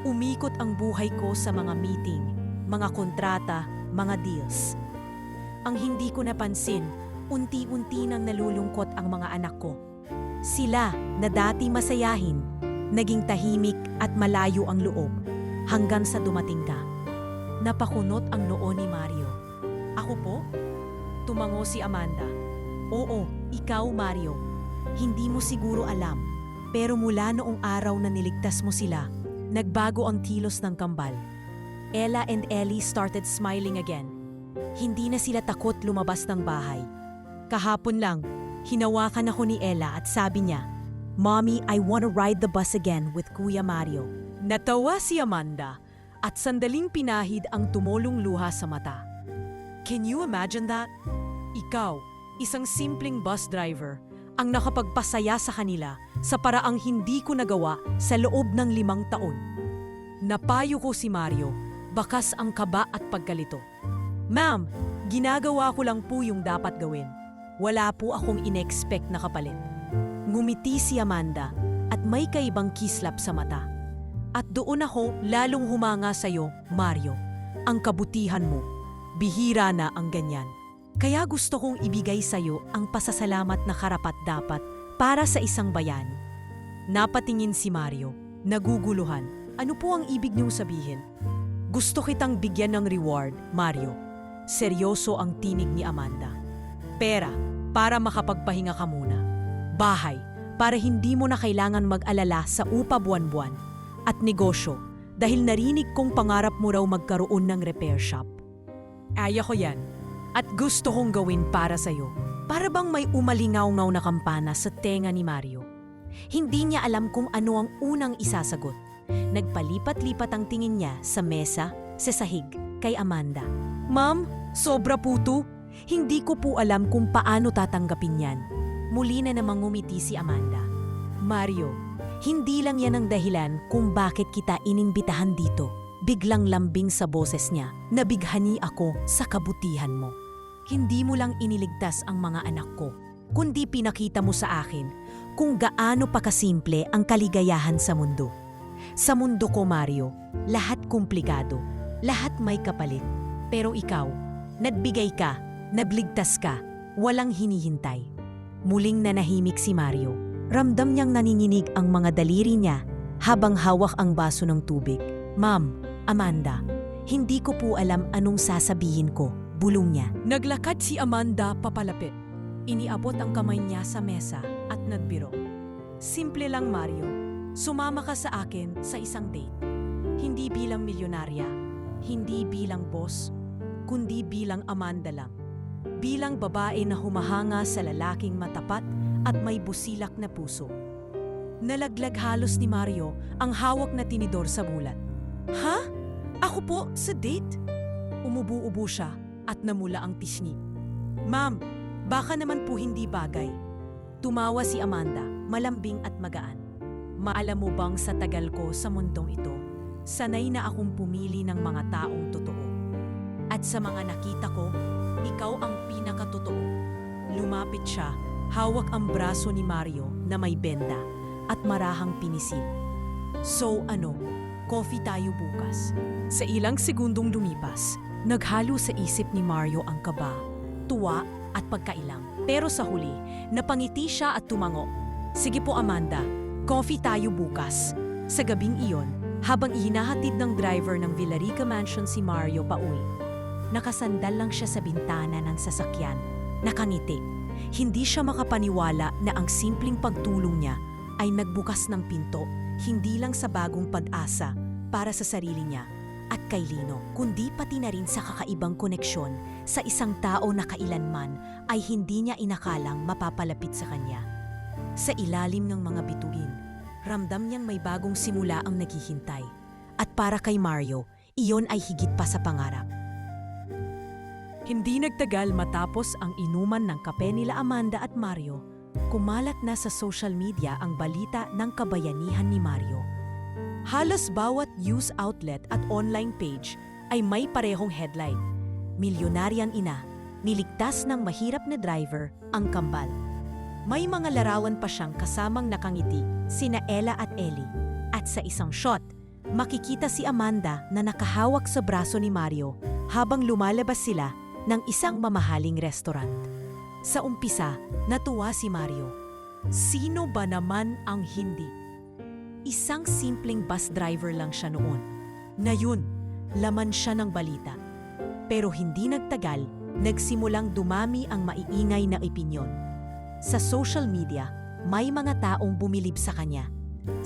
Umikot ang buhay ko sa mga meeting, mga kontrata, mga deals. Ang hindi ko napansin, unti-unti nang nalulungkot ang mga anak ko. Sila na dati masayahin, naging tahimik at malayo ang loob hanggang sa dumating ka. Napakunot ang noo ni Mario. Ako po? Tumango si Amanda. Oo, ikaw Mario. Hindi mo siguro alam, pero mula noong araw na niligtas mo sila, nagbago ang kilos ng kambal. Ella and Ellie started smiling again. Hindi na sila takot lumabas ng bahay. Kahapon lang, hinawakan ako ni Ella at sabi niya, "Mommy, I wanna ride the bus again with Kuya Mario." Natawa si Amanda at sandaling pinahid ang tumulong luha sa mata. Can you imagine that? Ikaw, isang simpleng bus driver, ang nakapagpasaya sa kanila sa paraang hindi ko nagawa sa loob ng 5 taon. Napayo ko si Mario, bakas ang kaba at pagkalito. Ma'am, ginagawa ko lang po yung dapat gawin. Wala po akong inexpect na kapalit. Ngumiti si Amanda at may kaibang kislap sa mata. At doon ako lalong humanga sa'yo, Mario. Ang kabutihan mo. Bihira na ang ganyan. Kaya gusto kong ibigay sa'yo ang pasasalamat na karapat-dapat para sa isang bayani. Napatingin si Mario, naguguluhan. Ano po ang ibig niyong sabihin? Gusto kitang bigyan ng reward, Mario. Seryoso ang tinig ni Amanda. Pera, para makapagpahinga ka muna. Bahay, para hindi mo na kailangan mag-alala sa upa buwan-buwan. At negosyo, dahil narinig kong pangarap mo raw magkaroon ng repair shop. Aya ko yan. At gusto kong gawin para sa'yo. Para bang may umalingaw-ngaw na kampana sa tenga ni Mario. Hindi niya alam kung ano ang unang isasagot. Nagpalipat-lipat ang tingin niya sa mesa, sa sahig, kay Amanda. Ma'am, sobra po to. Hindi ko po alam kung paano tatanggapin yan. Muli na namang ngumiti si Amanda. Mario, hindi lang yan ang dahilan kung bakit kita inimbitahan dito. Biglang lambing sa boses niya, nabighani ako sa kabutihan mo. Hindi mo lang iniligtas ang mga anak ko, kundi pinakita mo sa akin kung gaano pa kasimple ang kaligayahan sa mundo. Sa mundo ko, Mario, lahat komplikado, lahat may kapalit. Pero ikaw, nagbigay ka, nagligtas ka, walang hinihintay. Muling nanahimik si Mario. Ramdam niyang naninginig ang mga daliri niya habang hawak ang baso ng tubig. Ma'am, Amanda, hindi ko po alam anong sasabihin ko, bulong niya. Naglakad si Amanda papalapit. Iniabot ang kamay niya sa mesa at nagbiro. Simple lang, Mario. Sumama ka sa akin sa isang date. Hindi bilang milyonarya, hindi bilang boss, kundi bilang Amanda lang. Bilang babae na humahanga sa lalaking matapat at may busilak na puso. Nalaglag halos ni Mario ang hawak na tinidor sa bulat. Ha? Ako po sa date? Umubo-ubo siya at namula ang tisni. Ma'am, baka naman po hindi bagay. Tumawa si Amanda, malambing at magaan. Maalam mo bang sa tagal ko sa mundong ito, sanay na akong pumili ng mga taong totoo. At sa mga nakita ko, ikaw ang pinakatotoo. Lumapit siya, hawak ang braso ni Mario na may benda at marahang pinisil. So ano, coffee tayo bukas. Sa ilang segundong lumipas, naghalo sa isip ni Mario ang kaba, tuwa at pagkailang. Pero sa huli, napangiti siya at tumango. Sige po Amanda, coffee tayo bukas. Sa gabing iyon, habang ihinahatid ng driver ng Villarica Mansion si Mario pauwi, nakasandal lang siya sa bintana ng sasakyan, nakangiti. Hindi siya makapaniwala na ang simpleng pagtulong niya ay nagbukas ng pinto, hindi lang sa bagong pag-asa para sa sarili niya at kay Lino, kundi pati na rin sa kakaibang koneksyon sa isang tao na kailanman ay hindi niya inakalang mapapalapit sa kanya. Sa ilalim ng mga bituin, ramdam niyang may bagong simula ang naghihintay. At para kay Mario, iyon ay higit pa sa pangarap. Hindi nagtagal matapos ang inuman ng kape nila Amanda at Mario, kumalat na sa social media ang balita ng kabayanihan ni Mario. Halos bawat news outlet at online page ay may parehong headline. Milyonaryang ina, niligtas ng mahirap na driver ang kambal. May mga larawan pa siyang kasamang nakangiti, sina Ella at Ellie. At sa isang shot, makikita si Amanda na nakahawak sa braso ni Mario habang lumalabas sila ng isang mamahaling restaurant. Sa umpisa, natuwa si Mario. Sino ba naman ang hindi? Isang simpleng bus driver lang siya noon. Ngayon, laman siya ng balita. Pero hindi nagtagal, nagsimulang dumami ang maiingay na opinyon. Sa social media, may mga taong bumilib sa kanya.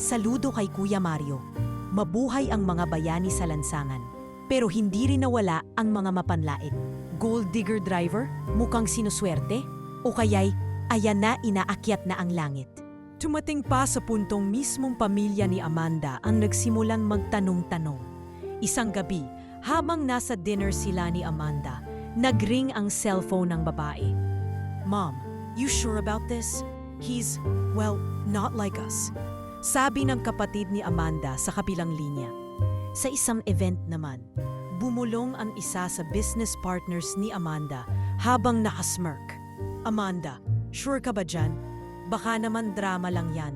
Saludo kay Kuya Mario. Mabuhay ang mga bayani sa lansangan. Pero hindi rin nawala ang mga mapanlait. Gold digger driver? Mukhang sinuswerte? O kaya'y ayan na inaakyat na ang langit? Tumating pa sa puntong mismong pamilya ni Amanda ang nagsimulang magtanong-tanong. Isang gabi, habang nasa dinner sila ni Amanda, nagring ang cellphone ng babae. Mom, you sure about this? He's, well, not like us. Sabi ng kapatid ni Amanda sa kabilang linya. Sa isang event naman, bumulong ang isa sa business partners ni Amanda habang nakasmirk. Amanda, sure ka ba dyan? Baka naman drama lang yan.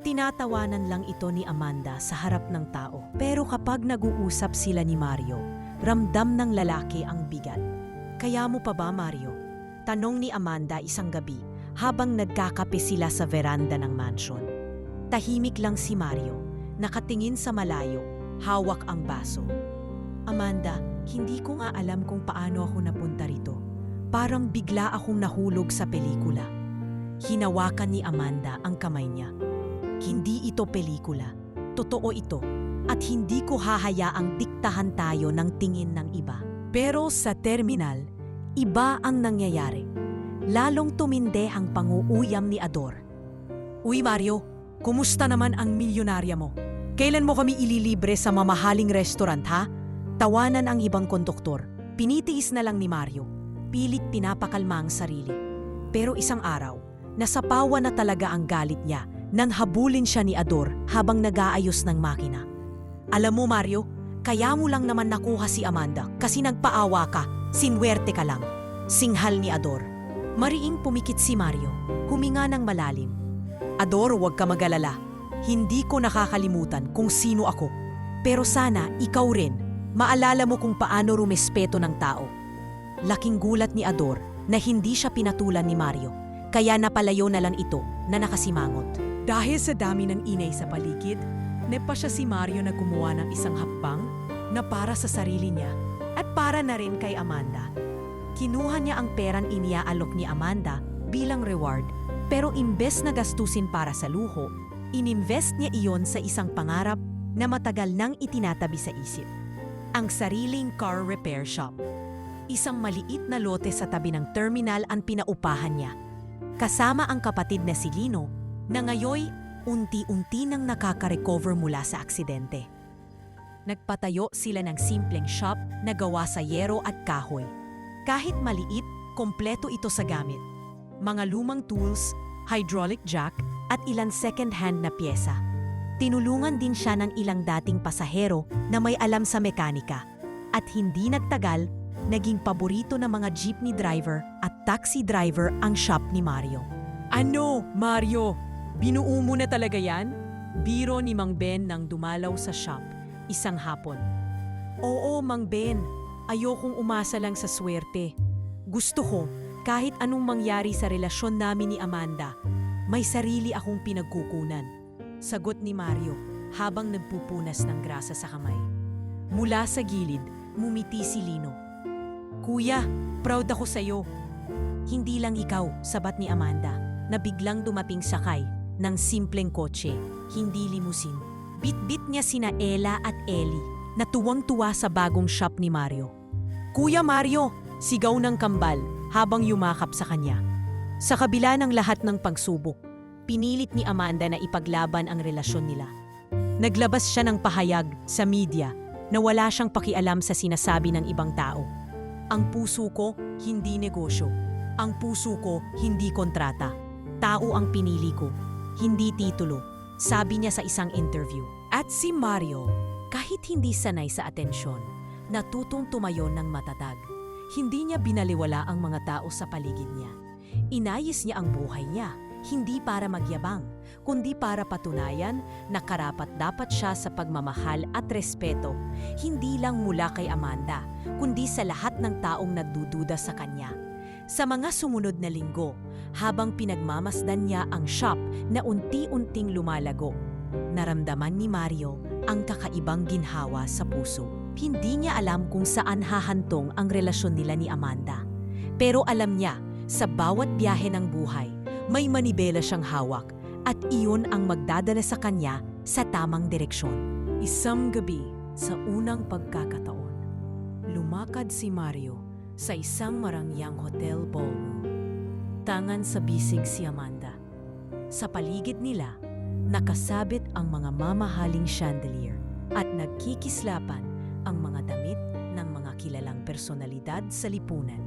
Tinatawanan lang ito ni Amanda sa harap ng tao. Pero kapag nag-uusap sila ni Mario, ramdam ng lalaki ang bigat. Kaya mo pa ba, Mario? Tanong ni Amanda isang gabi habang nagkakape sila sa veranda ng mansion. Tahimik lang si Mario, nakatingin sa malayo, hawak ang baso. Amanda, hindi ko nga alam kung paano ako napunta rito. Parang bigla akong nahulog sa pelikula. Hinawakan ni Amanda ang kamay niya. Hindi ito pelikula. Totoo ito. At hindi ko hahayaang diktahan tayo ng tingin ng iba. Pero sa terminal, iba ang nangyayari. Lalong tuminde ang panguuyam ni Ador. Uy Mario, kumusta naman ang milyonarya mo? Kailan mo kami ililibre sa mamahaling restaurant ha? Tawanan ang ibang konduktor. Pinitiis na lang ni Mario. pilit pinapakalma ang sarili. Pero isang araw, nasapawan na talaga ang galit niya nang habulin siya ni Ador habang nag-aayos ng makina. Alam mo Mario, kaya mo lang naman nakuha si Amanda kasi nagpaawa ka, sinwerte ka lang. Singhal ni Ador. Mariing pumikit si Mario, huminga ng malalim. Ador, huwag ka mag-alala. Hindi ko nakakalimutan kung sino ako. Pero sana ikaw rin, maalala mo kung paano rumespeto ng tao. Laking gulat ni Ador na hindi siya pinatulan ni Mario, kaya napalayo na lang ito na nakasimangot. Dahil sa dami ng inay sa paligid, nepa siya si Mario na gumawa ng isang hakbang na para sa sarili niya at para na rin kay Amanda. Kinuha niya ang perang iniaalok ni Amanda bilang reward, pero imbes na gastusin para sa luho, ininvest niya iyon sa isang pangarap na matagal nang itinatabi sa isip. Ang sariling car repair shop. Isang maliit na lote sa tabi ng terminal ang pinaupahan niya. Kasama ang kapatid na si Lino na ngayoy unti-unti nang nakaka-recover mula sa aksidente. Nagpatayo sila ng simpleng shop na gawa sa yero at kahoy. Kahit maliit, kompleto ito sa gamit. Mga lumang tools, hydraulic jack at ilang second-hand na pyesa. Tinulungan din siya ng ilang dating pasahero na may alam sa mekanika. At hindi nagtagal, naging paborito ng mga jeepney driver at taxi driver ang shop ni Mario. Ano, Mario? Binuo mo na talaga yan? Biro ni Mang Ben nang dumalaw sa shop, isang hapon. Oo, Mang Ben. Ayokong umasa lang sa swerte. Gusto ko, kahit anong mangyari sa relasyon namin ni Amanda, may sarili akong pinagkukunan. Sagot ni Mario habang nagpupunas ng grasa sa kamay. Mula sa gilid, mumiti si Lino. Kuya, proud ako sa'yo. Hindi lang ikaw, sabat ni Amanda, na biglang dumating sakay ng simpleng kotse, hindi limusin. Bit-bit niya sina Ella at Ellie na tuwang-tuwa sa bagong shop ni Mario. Kuya Mario, sigaw ng kambal habang yumakap sa kanya. Sa kabila ng lahat ng pagsubok, pinilit ni Amanda na ipaglaban ang relasyon nila. Naglabas siya ng pahayag sa media na wala siyang pakialam sa sinasabi ng ibang tao. Ang puso ko, hindi negosyo. Ang puso ko, hindi kontrata. Tao ang pinili ko, hindi titulo, sabi niya sa isang interview. At si Mario, kahit hindi sanay sa atensyon, natutong tumayo ng matatag. Hindi niya binaliwala ang mga tao sa paligid niya. Inayos niya ang buhay niya, hindi para magyabang, kundi para patunayan na karapat-dapat siya sa pagmamahal at respeto, hindi lang mula kay Amanda, kundi sa lahat ng taong nagdududa sa kanya. Sa mga sumunod na linggo, habang pinagmamasdan niya ang shop na unti-unting lumalago, naramdaman ni Mario ang kakaibang ginhawa sa puso. Hindi niya alam kung saan hahantong ang relasyon nila ni Amanda. Pero alam niya, sa bawat biyahe ng buhay, may manibela siyang hawak at iyon ang magdadala sa kanya sa tamang direksyon. Isang gabi, sa unang pagkakataon, lumakad si Mario sa isang marangyang hotel ballroom. Tangan sa bisig si Amanda. Sa paligid nila, nakasabit ang mga mamahaling chandelier at nagkikislapan ang mga damit ng mga kilalang personalidad sa lipunan,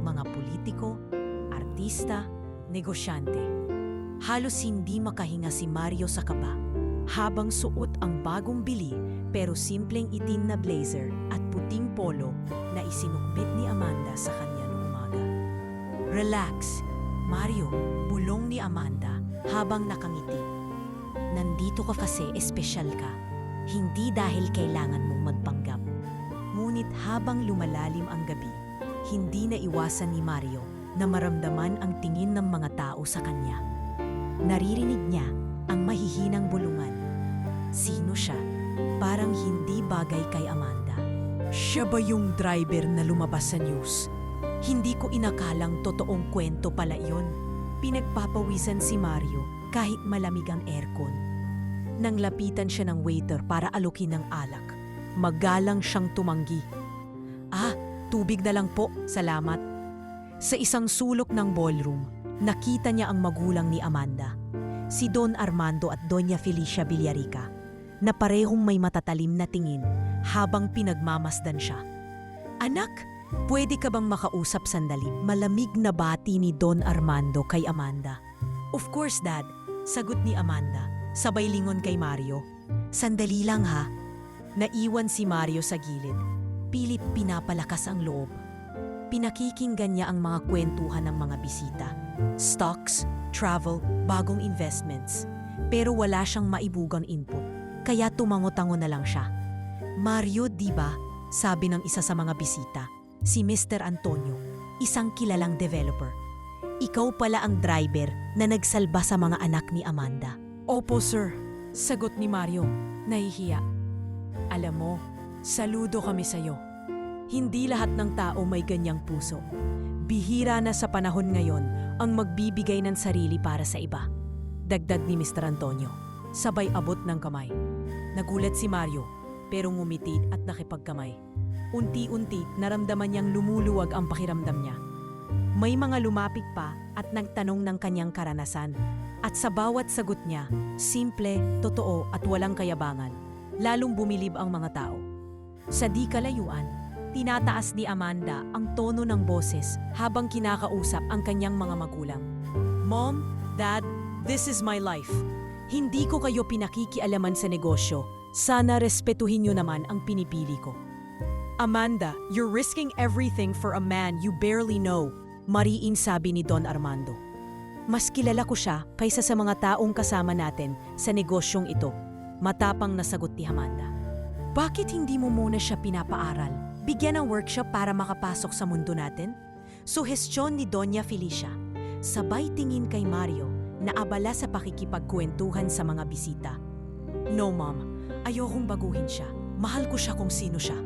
mga politiko, artista, negosyante. Halos hindi makahinga si Mario sa kaba habang suot ang bagong bili pero simpleng itim na blazer at puting polo na isinukbit ni Amanda sa kanya noong umaga. Relax, Mario, bulong ni Amanda habang nakangiti. Nandito ka kasi espesyal ka, hindi dahil kailangan mong magpanggap. Ngunit habang lumalalim ang gabi, hindi na iwasan ni Mario na maramdaman ang tingin ng mga tao sa kanya. Naririnig niya ang mahihinang bulungan. Sino siya? Parang hindi bagay kay Amanda. Siya ba yung driver na lumabas sa news? Hindi ko inakalang totoong kwento pala iyon. Pinagpapawisan si Mario kahit malamig ang aircon. Nang lapitan siya ng waiter para alukin ng alak, magalang siyang tumanggi. Ah, tubig na lang po, salamat. Sa isang sulok ng ballroom, nakita niya ang magulang ni Amanda, si Don Armando at Doña Felicia Villarica, na parehong may matatalim na tingin habang pinagmamasdan siya. Anak, Pwede ka bang makausap sandali? Malamig na bati ni Don Armando kay Amanda. Of course, Dad. Sagot ni Amanda, sabay lingon kay Mario. Sandali lang ha. Naiwan si Mario sa gilid. Pilit pinapalakas ang loob. Pinakikinggan niya ang mga kwentuhan ng mga bisita. Stocks, travel, bagong investments. Pero wala siyang maibugang input. Kaya tumango-tango na lang siya. Mario, di ba? Sabi ng isa sa mga bisita. Si Mr. Antonio, isang kilalang developer. Ikaw pala ang driver na nagsalba sa mga anak ni Amanda. Opo, sir. Sagot ni Mario, nahihiya. Alam mo, saludo kami sa'yo. Hindi lahat ng tao may ganyang puso. Bihira na sa panahon ngayon ang magbibigay ng sarili para sa iba. Dagdag ni Mr. Antonio, sabay abot ng kamay. Nagulat si Mario, pero ngumiti at nakipagkamay. Unti-unti, naramdaman niyang lumuluwag ang pakiramdam niya. May mga lumapit pa at nagtanong ng kanyang karanasan. At sa bawat sagot niya, simple, totoo at walang kayabangan, lalong bumilib ang mga tao. Sa di kalayuan, tinataas ni Amanda ang tono ng boses habang kinakausap ang kanyang mga magulang. Mom, Dad, this is my life. Hindi ko kayo pinakikialaman sa negosyo. Sana respetuhin niyo naman ang pinipili ko. Amanda, you're risking everything for a man you barely know, mariin sabi ni Don Armando. Mas kilala ko siya kaysa sa mga taong kasama natin sa negosyong ito, matapang na sagot ni Amanda. Bakit hindi mo muna siya pinapaaral? Bigyan ng workshop para makapasok sa mundo natin? Suhestyon ni Doña Felicia. Sabay tingin kay Mario na abala sa pakikipagkwentuhan sa mga bisita. No, Mom. Ayokong baguhin siya. Mahal ko siya kung sino siya.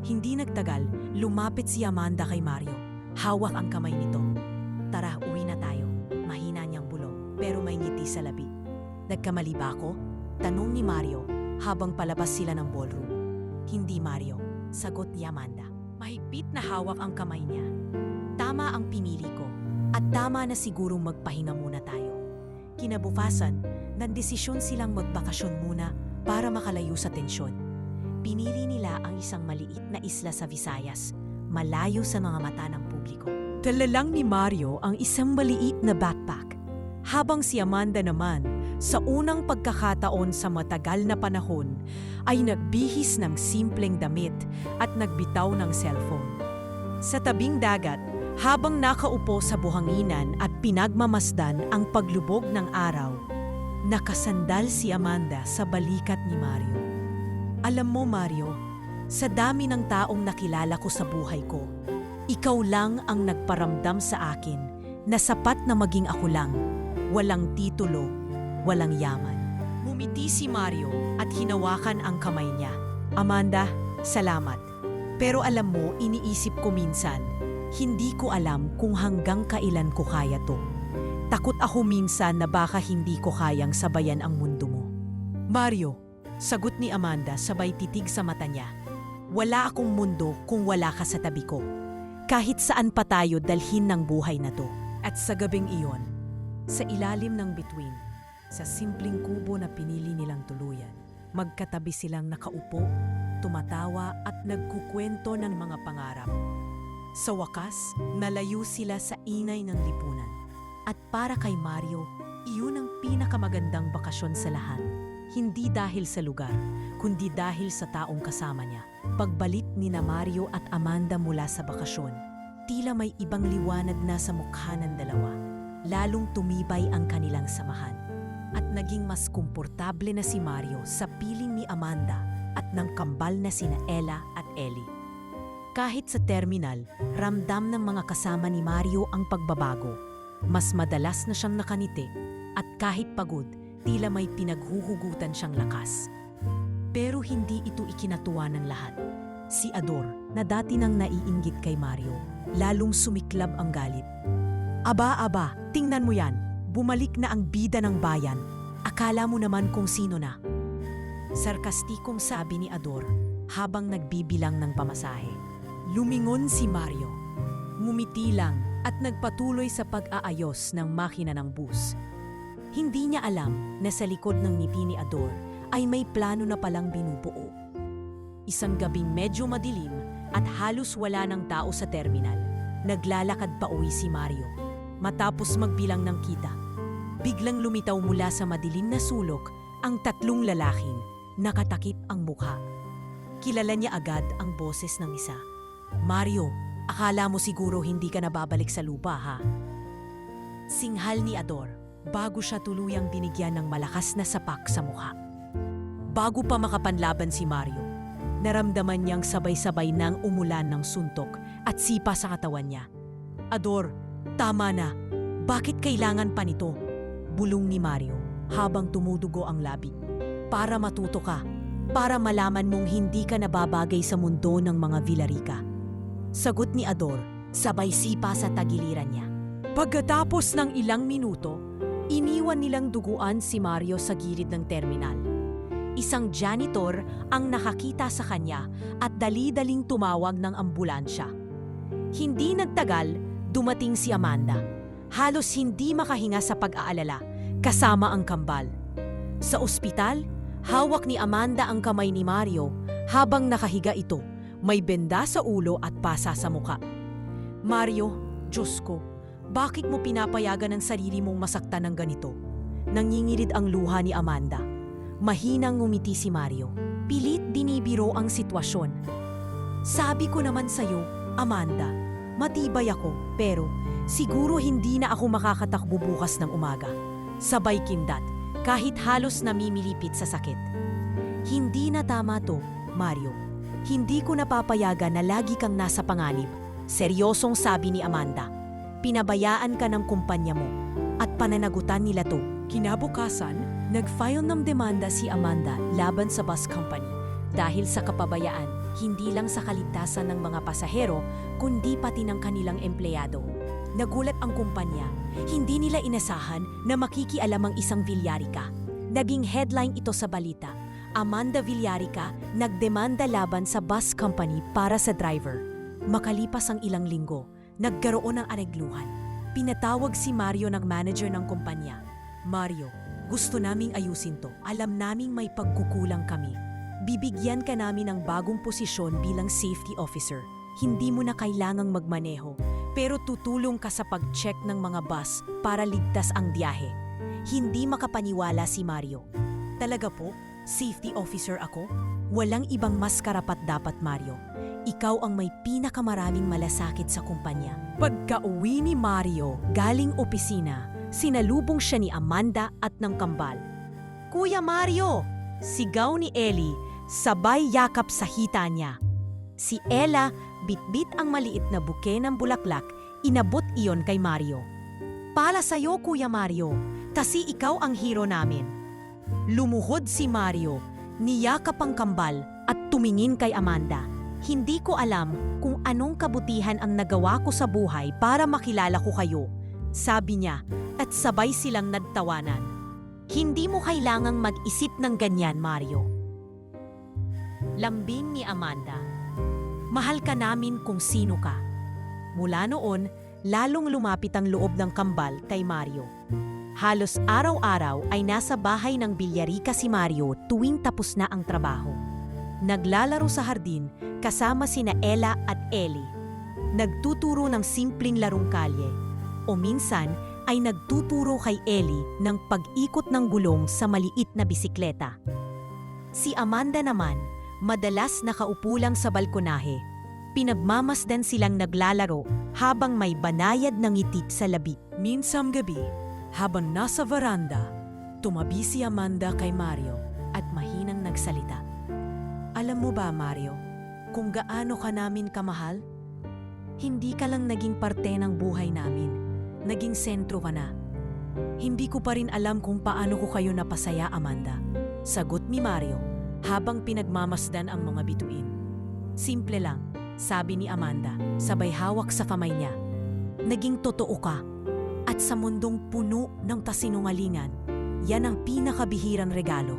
Hindi nagtagal, lumapit si Amanda kay Mario. Hawak ang kamay nito. Tara, uwi na tayo. Mahina niyang bulong, pero may ngiti sa labi. Nagkamali ba ako? Tanong ni Mario habang palabas sila ng ballroom. Hindi, Mario. Sagot ni Amanda. Mahigpit na hawak ang kamay niya. Tama ang pinili ko. At tama na sigurong magpahinga muna tayo. Kinabukasan, nandesisyon silang magbakasyon muna para makalayo sa tensyon. Pinili nila ang isang maliit na isla sa Visayas, malayo sa mga mata ng publiko. Dala lang ni Mario ang isang maliit na backpack, habang si Amanda naman, sa unang pagkakataon sa matagal na panahon, ay nagbihis ng simpleng damit at nagbitaw ng cellphone. Sa tabing dagat, habang nakaupo sa buhanginan at pinagmamasdan ang paglubog ng araw, nakasandal si Amanda sa balikat ni Mario. Alam mo, Mario, sa dami ng taong nakilala ko sa buhay ko, ikaw lang ang nagparamdam sa akin na sapat na maging ako lang, walang titulo, walang yaman. Ngumiti si Mario at hinawakan ang kamay niya. Amanda, salamat. Pero alam mo, iniisip ko minsan, hindi ko alam kung hanggang kailan ko kaya to. Takot ako minsan na baka hindi ko kayang sabayan ang mundo mo. Mario, sagot ni Amanda sabay titig sa mata niya. Wala akong mundo kung wala ka sa tabi ko. Kahit saan pa tayo dalhin ng buhay na to. At sa gabing iyon, sa ilalim ng bituin, sa simpleng kubo na pinili nilang tuluyan, magkatabi silang nakaupo, tumatawa at nagkukwento ng mga pangarap. Sa wakas, nalayo sila sa ingay ng lipunan. At para kay Mario, iyon ang pinakamagandang bakasyon sa lahat. Hindi dahil sa lugar, kundi dahil sa taong kasama niya. Pagbalik ni na Mario at Amanda mula sa bakasyon, tila may ibang liwanag na sa mukha ng dalawa. Lalong tumibay ang kanilang samahan. At naging mas komportable na si Mario sa piling ni Amanda at ng kambal na sina Ella at Ellie. Kahit sa terminal, ramdam ng mga kasama ni Mario ang pagbabago. Mas madalas na siyang nakaniti at kahit pagod, tila may pinaghuhugutan siyang lakas. Pero hindi ito ikinatuwa ng lahat. Si Ador, na dati nang naiinggit kay Mario, lalong sumiklab ang galit. Aba, tingnan mo yan. Bumalik na ang bida ng bayan. Akala mo naman kung sino na. Sarkastikong sabi ni Ador habang nagbibilang ng pamasahe. Lumingon si Mario. Ngumiti lang at nagpatuloy sa pag-aayos ng makina ng bus. Hindi niya alam na sa likod ng ngiti ni Ador ay may plano na palang binubuo. Isang gabing medyo madilim, at halos wala ng tao sa terminal. Naglalakad pa uwi si Mario. Matapos magbilang ng kita, biglang lumitaw mula sa madilim na sulok ang tatlong lalaking nakatakip ang mukha. Kilala niya agad ang boses ng isa. Mario, akala mo siguro hindi ka nababalik sa lupa, ha? Singhal ni Ador bago siya tuluyang binigyan ng malakas na sapak sa mukha. Bago pa makapanlaban si Mario, naramdaman niyang sabay-sabay nang umulan ng suntok at sipa sa katawan niya. Ador, tama na. Bakit kailangan pa nito? Bulong ni Mario habang tumudugo ang labi. Para matuto ka. Para malaman mong hindi ka nababagay sa mundo ng mga Villarica. Sagot ni Ador, sabay sipa sa tagiliran niya. Pagkatapos ng ilang minuto, iniwan nilang duguan si Mario sa gilid ng terminal. Isang janitor ang nakakita sa kanya at dali-daling tumawag ng ambulansya. Hindi nagtagal, dumating si Amanda. Halos hindi makahinga sa pag-aalala, kasama ang kambal. Sa ospital, hawak ni Amanda ang kamay ni Mario habang nakahiga ito, may benda sa ulo at pasa sa muka. Mario, Diyos ko, bakit mo pinapayagan ang sarili mong masaktan ng ganito? Nangingilid ang luha ni Amanda. Mahinang ngumiti si Mario. Pilit binibiro ang sitwasyon. Sabi ko naman sa'yo, Amanda, matibay ako pero siguro hindi na ako makakatakbo bukas ng umaga. Sabay kindat. Kahit halos namimilipit sa sakit. Hindi na tama to, Mario. Hindi ko napapayagan na lagi kang nasa panganib. Seryosong sabi ni Amanda. Pinabayaan ka ng kumpanya mo at pananagutan nila to. Kinabukasan, nag-file ng demanda si Amanda laban sa bus company dahil sa kapabayaan, hindi lang sa kaligtasan ng mga pasahero, kundi pati ng kanilang empleyado. Nagulat ang kumpanya. Hindi nila inasahan na makikialam ang isang Villarica. Naging headline ito sa balita. Amanda Villarica nagdemanda laban sa bus company para sa driver. Makalipas ang ilang linggo, nagkaroon ng aregluhan. Pinatawag si Mario ng manager ng kumpanya. Mario, gusto naming ayusin to. Alam naming may pagkukulang kami. Bibigyan ka namin ng bagong posisyon bilang safety officer. Hindi mo na kailangang magmaneho, pero tutulong ka sa pag-check ng mga bus para ligtas ang biyahe. Hindi makapaniwala si Mario. Talaga po? Safety officer ako? Walang ibang mas karapat dapat, Mario. Ikaw ang may pinakamaraming malasakit sa kumpanya. Pagka-uwi ni Mario galing opisina, sinalubong siya ni Amanda at ng kambal. Kuya Mario! Sigaw ni Ellie, sabay yakap sa hita niya. Si Ella, bitbit ang maliit na buke ng bulaklak, inabot iyon kay Mario. Para sa'yo, Kuya Mario, kasi ikaw ang hero namin. Lumuhod si Mario, niyakap ang kambal at tumingin kay Amanda. Hindi ko alam kung anong kabutihan ang nagawa ko sa buhay para makilala ko kayo, sabi niya at sabay silang nagtawanan. Hindi mo kailangang mag-isip ng ganyan, Mario. Lambing ni Amanda. Mahal ka namin kung sino ka. Mula noon, lalong lumapit ang loob ng kambal kay Mario. Halos araw-araw ay nasa bahay ng Villarica si Mario tuwing tapos na ang trabaho. Naglalaro sa hardin kasama sina Ella at Ellie. Nagtuturo ng simpleng larong kalye. O minsan ay nagtuturo kay Ellie ng pag-ikot ng gulong sa maliit na bisikleta. Si Amanda naman, madalas nakaupo lang sa balkonahe. Pinagmamasdan silang naglalaro habang may banayad ng itik sa labi. Minsang gabi, habang nasa veranda, tumabi si Amanda kay Mario at mahinang nagsalita. Alam mo ba, Mario, kung gaano ka namin kamahal? Hindi ka lang naging parte ng buhay namin. Naging sentro ka na. Hindi ko pa rin alam kung paano ko kayo napasaya, Amanda. Sagot ni Mario habang pinagmamasdan ang mga bituin. Simple lang, sabi ni Amanda, sabay hawak sa kamay niya. Naging totoo ka. At sa mundong puno ng kasinungalingan, yan ang pinakabihirang regalo.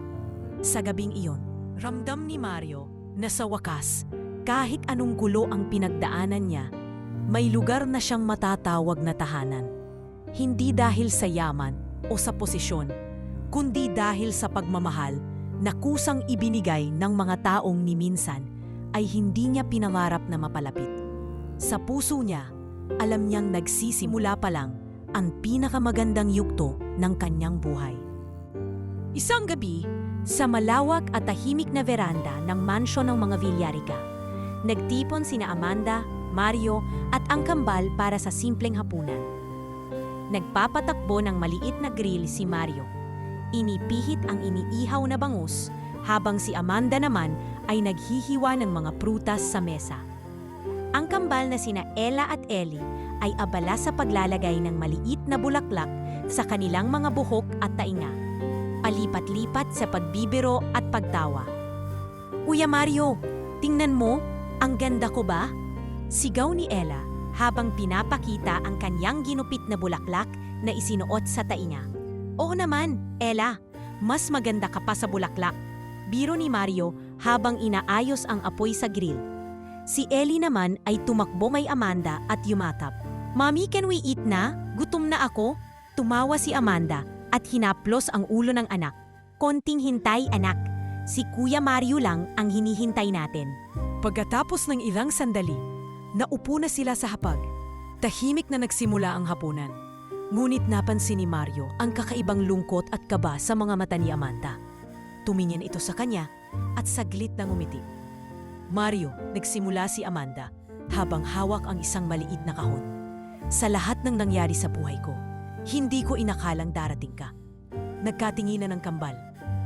Sa gabing iyon, ramdam ni Mario na sa wakas, kahit anong gulo ang pinagdaanan niya, may lugar na siyang matatawag na tahanan. Hindi dahil sa yaman o sa posisyon, kundi dahil sa pagmamahal na kusang ibinigay ng mga taong ni minsan ay hindi niya pinangarap na mapalapit. Sa puso niya, alam niyang nagsisimula pa lang ang pinakamagandang yugto ng kanyang buhay. Isang gabi, sa malawak at tahimik na veranda ng mansyon ng mga Villarica, nagtipon sina Amanda, Mario at ang kambal para sa simpleng hapunan. Nagpapatakbo ng maliit na grill si Mario. Inipihit ang iniihaw na bangus habang si Amanda naman ay naghihiwa ng mga prutas sa mesa. Ang kambal na sina Ella at Ellie ay abala sa paglalagay ng maliit na bulaklak sa kanilang mga buhok at tainga. Palipat-lipat sa pagbibiro at pagtawa. "Kuya Mario, tingnan mo, ang ganda ko ba?" Sigaw ni Ella habang pinapakita ang kanyang ginupit na bulaklak na isinuot sa tainga. "Oo naman, Ella, mas maganda ka pa sa bulaklak," biro ni Mario habang inaayos ang apoy sa grill. Si Ellie naman ay tumakbo kay Amanda at yumatap. "Mommy, can we eat na? Gutom na ako." Tumawa si Amanda at hinaplos ang ulo ng anak. "Konting hintay, anak. Si Kuya Mario lang ang hinihintay natin." Pagkatapos ng ilang sandali, naupo na sila sa hapag. Tahimik na nagsimula ang hapunan. Ngunit napansin ni Mario ang kakaibang lungkot at kaba sa mga mata ni Amanda. Tumingin ito sa kanya at saglit na ngumiti. "Mario," nagsimula si Amanda habang hawak ang isang maliit na kahon. "Sa lahat ng nangyari sa buhay ko, hindi ko inakalang darating ka." Nagkatinginan ng kambal.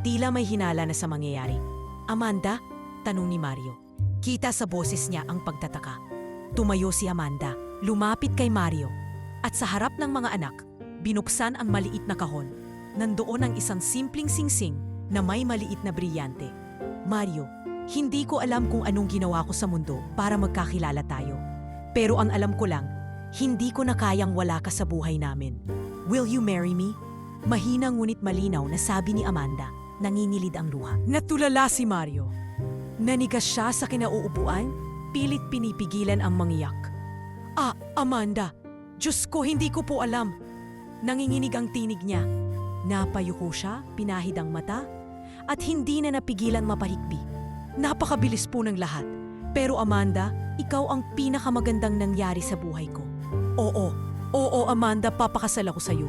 Tila may hinala na sa mangyayari. "Amanda?" tanong ni Mario. Kita sa boses niya ang pagtataka. Tumayo si Amanda, lumapit kay Mario, at sa harap ng mga anak, binuksan ang maliit na kahon. Nandoon ang isang simpleng singsing na may maliit na brilyante. "Mario, hindi ko alam kung anong ginawa ko sa mundo para magkakilala tayo. Pero ang alam ko lang, hindi ko na kayang wala ka sa buhay namin. Will you marry me?" Mahina ngunit malinaw na sabi ni Amanda, nangingilid ang luha. Natulala si Mario. Nanigas siya sa kinauupuan, pilit pinipigilan ang mangiyak. Amanda, Diyos ko, hindi ko po alam." Nanginginig ang tinig niya. Napayuko siya, pinahid ang mata, at hindi na napigilan mapahikbi. "Napakabilis po ng lahat. Pero Amanda, ikaw ang pinakamagandang nangyari sa buhay ko." Oo, Amanda, papakasal ako sa'yo."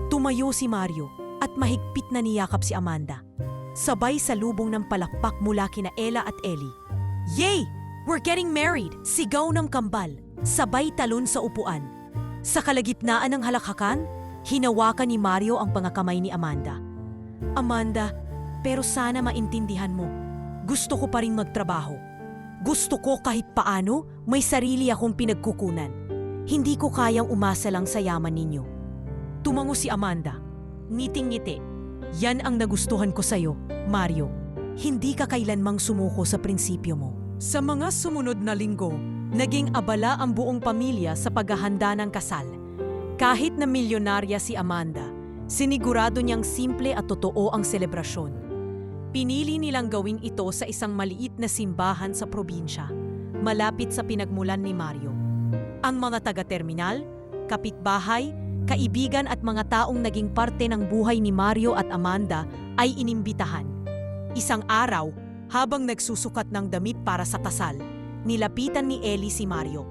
Tumayo si Mario at mahigpit na niyakap si Amanda. Sabay sa lubong ng palakpak mula kina Ella at Ellie. "Yay! We're getting married!" Sigaw ng kambal, sabay talon sa upuan. Sa kalagitnaan ng halakhakan, hinawakan ni Mario ang pangakamay ni Amanda. "Amanda, pero sana maintindihan mo. Gusto ko pa rin magtrabaho. Gusto ko kahit paano may sarili akong pinagkukunan. Hindi ko kayang umasa lang sa yaman ninyo." Tumango si Amanda. Ngiting-ngiti. "Yan ang nagustuhan ko sa'yo, Mario. Hindi ka kailanmang sumuko sa prinsipyo mo." Sa mga sumunod na linggo, naging abala ang buong pamilya sa paghahanda ng kasal. Kahit na milyonarya si Amanda, sinigurado niyang simple at totoo ang selebrasyon. Pinili nilang gawin ito sa isang maliit na simbahan sa probinsya, malapit sa pinagmulan ni Mario. Ang mga taga-terminal, kapitbahay, kaibigan at mga taong naging parte ng buhay ni Mario at Amanda ay inimbitahan. Isang araw, habang nagsusukat ng damit para sa kasal, nilapitan ni Ellie si Mario.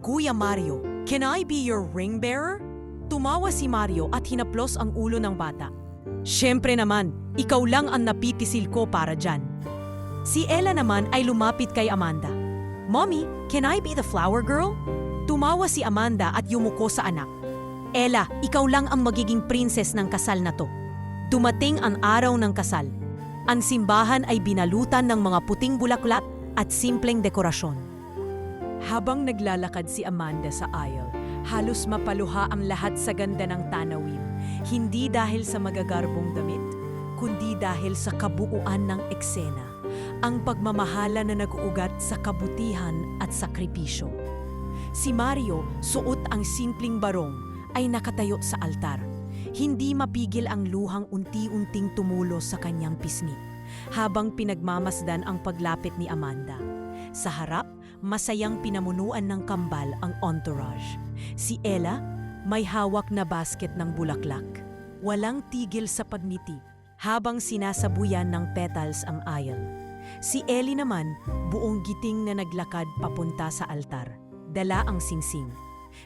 "Kuya Mario, can I be your ring bearer?" Tumawa si Mario at hinaplos ang ulo ng bata. "Siyempre naman, ikaw lang ang napitisil ko para dyan." Si Ella naman ay lumapit kay Amanda. "Mommy, can I be the flower girl?" Tumawa si Amanda at yumuko sa anak. "Ella, ikaw lang ang magiging princess ng kasal na to." Dumating ang araw ng kasal. Ang simbahan ay binalutan ng mga puting bulaklak at simpleng dekorasyon. Habang naglalakad si Amanda sa aisle, halos mapaluha ang lahat sa ganda ng tanawin. Hindi dahil sa magagarbong damit, kundi dahil sa kabuuan ng eksena. Ang pagmamahala na nag-uugat sa kabutihan at sakripisyo. Si Mario, suot ang simpleng barong, ay nakatayo sa altar. Hindi mapigil ang luhang unti-unting tumulo sa kanyang pisngi, habang pinagmamasdan ang paglapit ni Amanda. Sa harap, masayang pinamunuan ng kambal ang entourage. Si Ella, may hawak na basket ng bulaklak. Walang tigil sa pagngiti, habang sinasabuyan ng petals ang aisle. Si Ellie naman, buong giting na naglakad papunta sa altar. Dala ang singsing.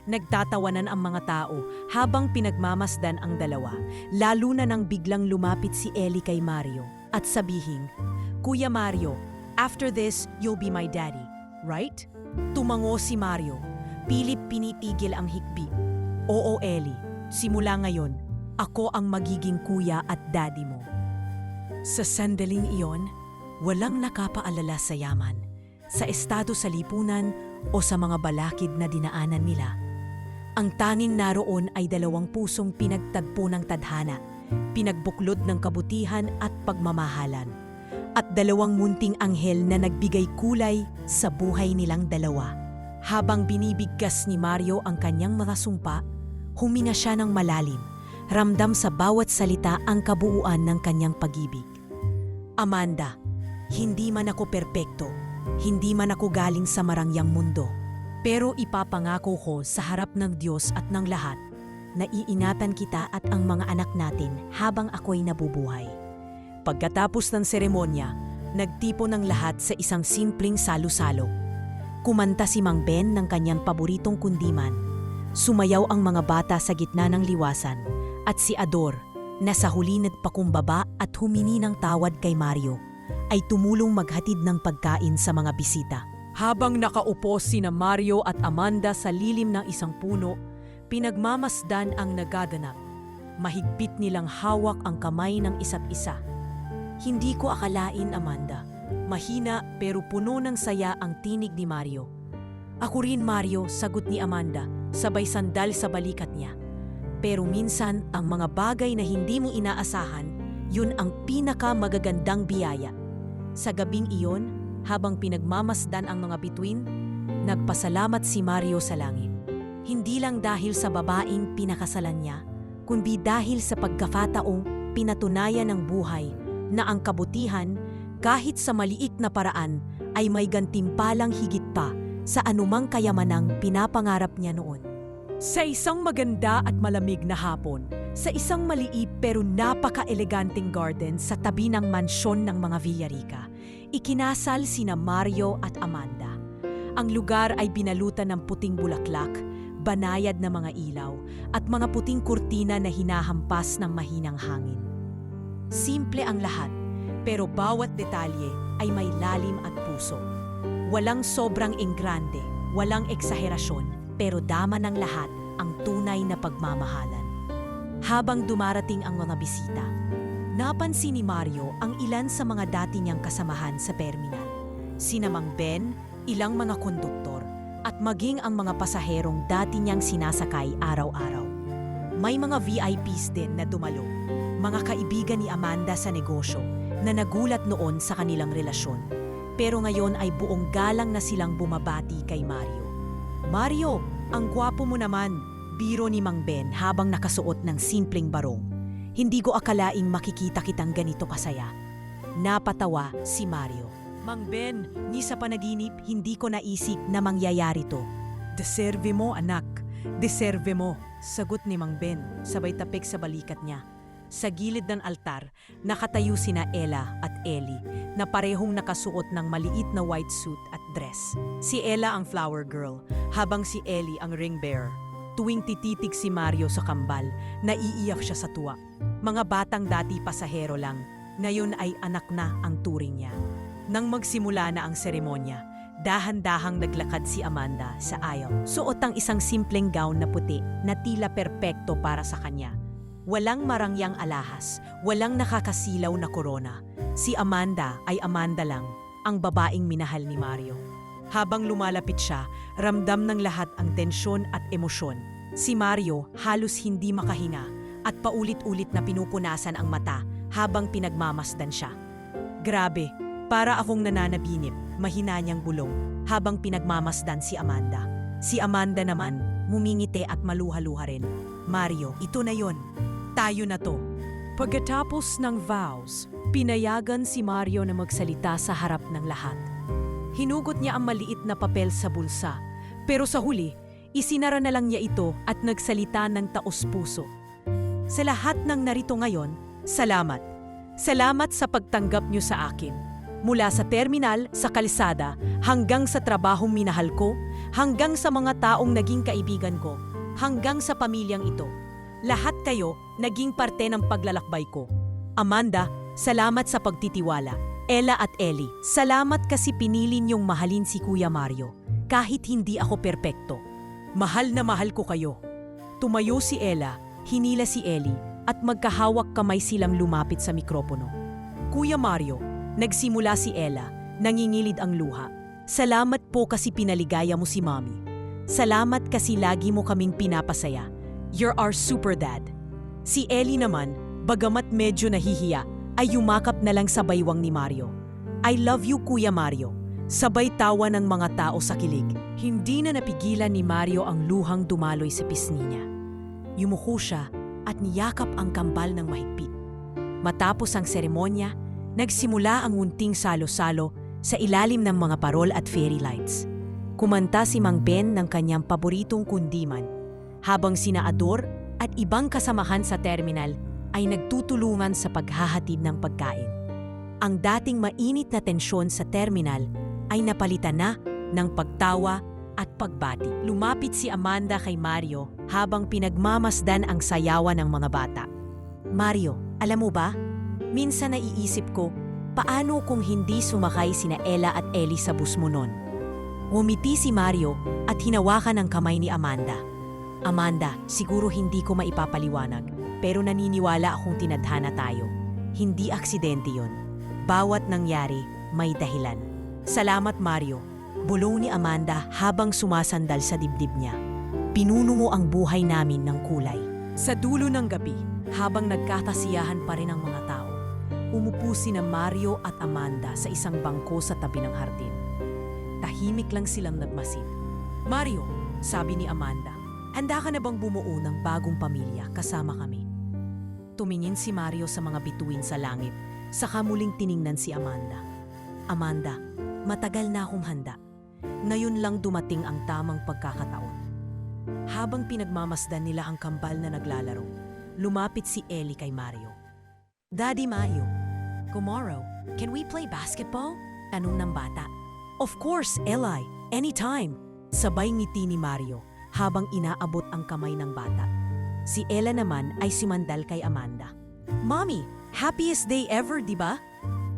Nagtatawanan ang mga tao habang pinagmamasdan ang dalawa, lalo na nang biglang lumapit si Ellie kay Mario at sabihing, "Kuya Mario, after this, you'll be my daddy, right?" Tumango si Mario. Pilit pinitigil ang hikbi. "Oo, Ellie. Simula ngayon, ako ang magiging kuya at daddy mo." Sa sandaling iyon, walang nakapaalala sa yaman, sa estado sa lipunan o sa mga balakid na dinaanan nila. Ang tanging naroon ay dalawang pusong pinagtagpo ng tadhana, pinagbuklod ng kabutihan at pagmamahalan, at dalawang munting anghel na nagbigay kulay sa buhay nilang dalawa. Habang binibigkas ni Mario ang kanyang mga sumpa, huminga siya ng malalim, ramdam sa bawat salita ang kabuuan ng kanyang pag-ibig. "Amanda, hindi man ako perpekto, hindi man ako galing sa marangyang mundo, pero ipapangako ko sa harap ng Diyos at ng lahat na iingatan kita at ang mga anak natin habang ako'y nabubuhay." Pagkatapos ng seremonya, nagtipon ng lahat sa isang simpleng salo-salo. Kumanta si Mang Ben ng kanyang paboritong kundiman. Sumayaw ang mga bata sa gitna ng liwasan, at si Ador, na sa huli nagpakumbaba at humini ng tawad kay Mario, ay tumulong maghatid ng pagkain sa mga bisita. Habang nakaupo sina Mario at Amanda sa lilim ng isang puno, pinagmamasdan ang nagaganap. Mahigpit nilang hawak ang kamay ng isa't isa. "Hindi ko akalain, Amanda. Mahina pero puno ng saya ang tinig ni Mario." "Ako rin, Mario," sagot ni Amanda, sabay sandal sa balikat niya. "Pero minsan, ang mga bagay na hindi mo inaasahan, yun ang pinakamagagandang biyaya." Sa gabing iyon, habang pinagmamasdan ang mga bituin, nagpasalamat si Mario sa langit. Hindi lang dahil sa babaeng pinakasalan niya, kundi dahil sa pagkakataong pinatunayan ng buhay na ang kabutihan, kahit sa maliit na paraan, ay may gantimpalang higit pa sa anumang kayamanang pinapangarap niya noon. Sa isang maganda at malamig na hapon, sa isang maliit pero napaka-eleganteng garden sa tabi ng mansyon ng mga Villarica, ikinasal sina Mario at Amanda. Ang lugar ay binalutan ng puting bulaklak, banayad na mga ilaw, at mga puting kurtina na hinahampas ng mahinang hangin. Simple ang lahat, pero bawat detalye ay may lalim at puso. Walang sobrang enggrande, walang eksaherasyon, pero dama ng lahat ang tunay na pagmamahalan. Habang dumarating ang mga bisita, napansin ni Mario ang ilan sa mga dati niyang kasamahan sa terminal. Sina Mang Ben, ilang mga konduktor, at maging ang mga pasaherong dati niyang sinasakay araw-araw. May mga VIPs din na dumalo, mga kaibigan ni Amanda sa negosyo na nagulat noon sa kanilang relasyon. Pero ngayon ay buong galang na silang bumabati kay Mario. "Mario, ang gwapo mo naman," biro ni Mang Ben habang nakasuot ng simpleng barong. "Hindi ko akalaing makikita kitang ganito kasaya." Napatawa si Mario. "Mang Ben, ni sa panaginip hindi ko naisip na mangyayari to." "Deserve mo, anak. Deserve mo," sagot ni Mang Ben, sabay tapik sa balikat niya. Sa gilid ng altar, nakatayo sina Ella at Ellie na parehong nakasuot ng maliit na white suit at dress. Si Ella ang flower girl, habang si Ellie ang ring bearer. Tuwing tititig si Mario sa kambal, naiiyak siya sa tuwa. Mga batang dati pasahero lang, ngayon ay anak na ang turing niya. Nang magsimula na ang seremonya, dahan-dahang naglakad si Amanda sa aisle. Suot ang isang simpleng gown na puti na tila perpekto para sa kanya. Walang marangyang alahas, walang nakakasilaw na korona. Si Amanda ay Amanda lang, ang babaeng minahal ni Mario. Habang lumalapit siya, ramdam ng lahat ang tensyon at emosyon. Si Mario halos hindi makahinga at paulit-ulit na pinupunasan ang mata habang pinagmamasdan siya. "Grabe, para akong nananabinip," mahina niyang bulong habang pinagmamasdan si Amanda. Si Amanda naman, mumingiti at maluha-luha rin. "Mario, ito na yon. Tayo na to." Pagkatapos ng vows, pinayagan si Mario na magsalita sa harap ng lahat. Hinugot niya ang maliit na papel sa bulsa, pero sa huli, isinara na lang niya ito at nagsalita ng taos-puso. "Sa lahat ng narito ngayon, salamat. Salamat sa pagtanggap niyo sa akin. Mula sa terminal, sa kalsada, hanggang sa trabahong minahal ko, hanggang sa mga taong naging kaibigan ko, hanggang sa pamilyang ito. Lahat kayo naging parte ng paglalakbay ko. Amanda, salamat sa pagtitiwala. Ella at Ellie, salamat kasi pinili niyong mahalin si Kuya Mario, kahit hindi ako perpekto. Mahal na mahal ko kayo. Tumayo si Ella, hinila si Ellie, at magkahawak kamay silang lumapit sa mikropono. Kuya Mario, nagsimula si Ella, nangingilid ang luha. Salamat po kasi pinaligaya mo si Mommy. Salamat kasi lagi mo kaming pinapasaya. You're our super dad. Si Ellie naman, bagamat medyo nahihiya, ay yumakap na lang sa baywang ni Mario. I love you, Kuya Mario. Sabay tawa ng mga tao sa kilig. Hindi na napigilan ni Mario ang luhang dumaloy sa pisngi niya. Yumuko siya at niyakap ang kambal ng mahigpit. Matapos ang seremonya, nagsimula ang unting salo-salo sa ilalim ng mga parol at fairy lights. Kumanta si Mang Ben ng kanyang paboritong kundiman, habang sina Ador at ibang kasamahan sa terminal ay nagtutulungan sa paghahatid ng pagkain. Ang dating mainit na tensyon sa terminal ay napalitan na ng pagtawa at pagbati. Lumapit si Amanda kay Mario habang pinagmamasdan ang sayawan ng mga bata. Mario, alam mo ba? Minsan naiisip ko, paano kung hindi sumakay sina Ella at Ellie sa bus mo nun? Ngumiti si Mario at hinawakan ang kamay ni Amanda. Amanda, siguro hindi ko maipapaliwanag. Pero naniniwala akong tinadhana tayo. Hindi aksidente yon. Bawat nangyari, may dahilan. Salamat, Mario. Bulong ni Amanda habang sumasandal sa dibdib niya. Pinuno mo ang buhay namin ng kulay. Sa dulo ng gabi, habang nagkakasiyahan pa rin ang mga tao, umupo sina Mario at Amanda sa isang bangko sa tabi ng hardin. Tahimik lang silang nagmasid. Mario, sabi ni Amanda, handa ka na bang bumuo ng bagong pamilya kasama kami? Tumingin si Mario sa mga bituin sa langit, saka muling tiningnan si Amanda. Amanda, matagal na akong handa. Ngayon lang dumating ang tamang pagkakataon. Habang pinagmamasdan nila ang kambal na naglalaro, lumapit si Ellie kay Mario. Daddy Mario, tomorrow, can we play basketball? Tanong ng bata. Of course, Eli, anytime. Sabay ngiti ni Mario habang inaabot ang kamay ng bata. Si Ella naman ay sumandal kay Amanda. Mommy, happiest day ever, di ba?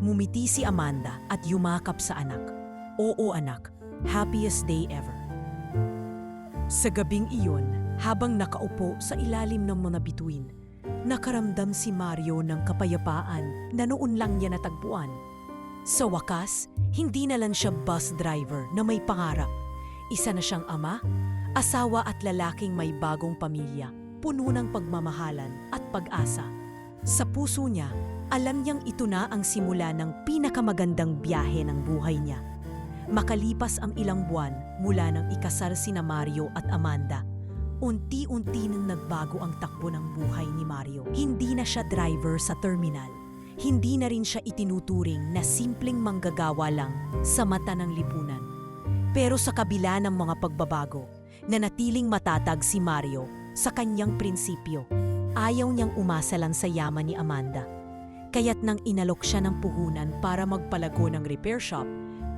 Mumiti si Amanda at yumakap sa anak. Oo anak, happiest day ever. Sa gabing iyon, habang nakaupo sa ilalim ng mga bituin, nakaramdam si Mario ng kapayapaan na noon lang niya natagpuan. Sa wakas, hindi na lang siya bus driver na may pangarap. Isa na siyang ama, asawa at lalaking may bagong pamilya, puno ng pagmamahalan at pag-asa. Sa puso niya, alam niyang ito na ang simula ng pinakamagandang biyahe ng buhay niya. Makalipas ang ilang buwan mula nang ikasal sina Mario at Amanda, unti-unti nang nagbago ang takbo ng buhay ni Mario. Hindi na siya driver sa terminal. Hindi na rin siya itinuturing na simpleng manggagawa lang sa mata ng lipunan. Pero sa kabila ng mga pagbabago, nanatiling matatag si Mario sa kanyang prinsipyo. Ayaw niyang umasa lang sa yaman ni Amanda. Kaya't nang inalok siya ng puhunan para magpalago ng repair shop,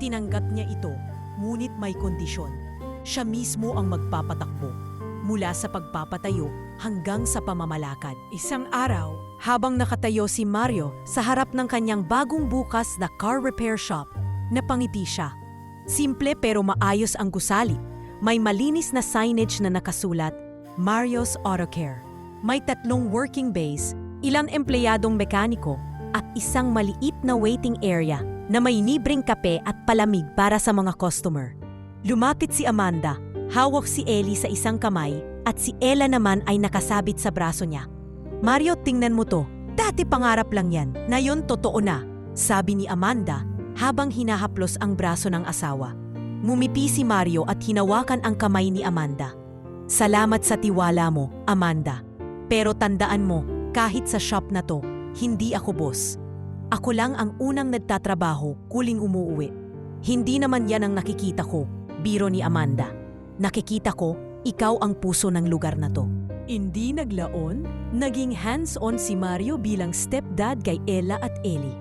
tinanggap niya ito, ngunit may kondisyon. Siya mismo ang magpapatakbo, mula sa pagpapatayo hanggang sa pamamalakad. Isang araw, habang nakatayo si Mario sa harap ng kanyang bagong bukas na car repair shop, napangiti siya. Simple pero maayos ang gusali. May malinis na signage na nakasulat, Mario's Auto Care. May 3 working bays, ilang empleyadong mekaniko, at isang maliit na waiting area na may libreng kape at palamig para sa mga customer. Lumapit si Amanda, hawak si Ellie sa isang kamay at si Ella naman ay nakasabit sa braso niya. Mario, tingnan mo to. Dati pangarap lang yan, ngayon totoo na, sabi ni Amanda habang hinahaplos ang braso ng asawa. Ngumiti si Mario at hinawakan ang kamay ni Amanda. Salamat sa tiwala mo, Amanda. Pero tandaan mo, kahit sa shop na to, hindi ako boss. Ako lang ang unang nagtatrabaho, kuling umuuwi. Hindi naman yan ang nakikita ko, biro ni Amanda. Nakikita ko, ikaw ang puso ng lugar na to. Hindi naglaon, naging hands-on si Mario bilang stepdad kay Ella at Ellie.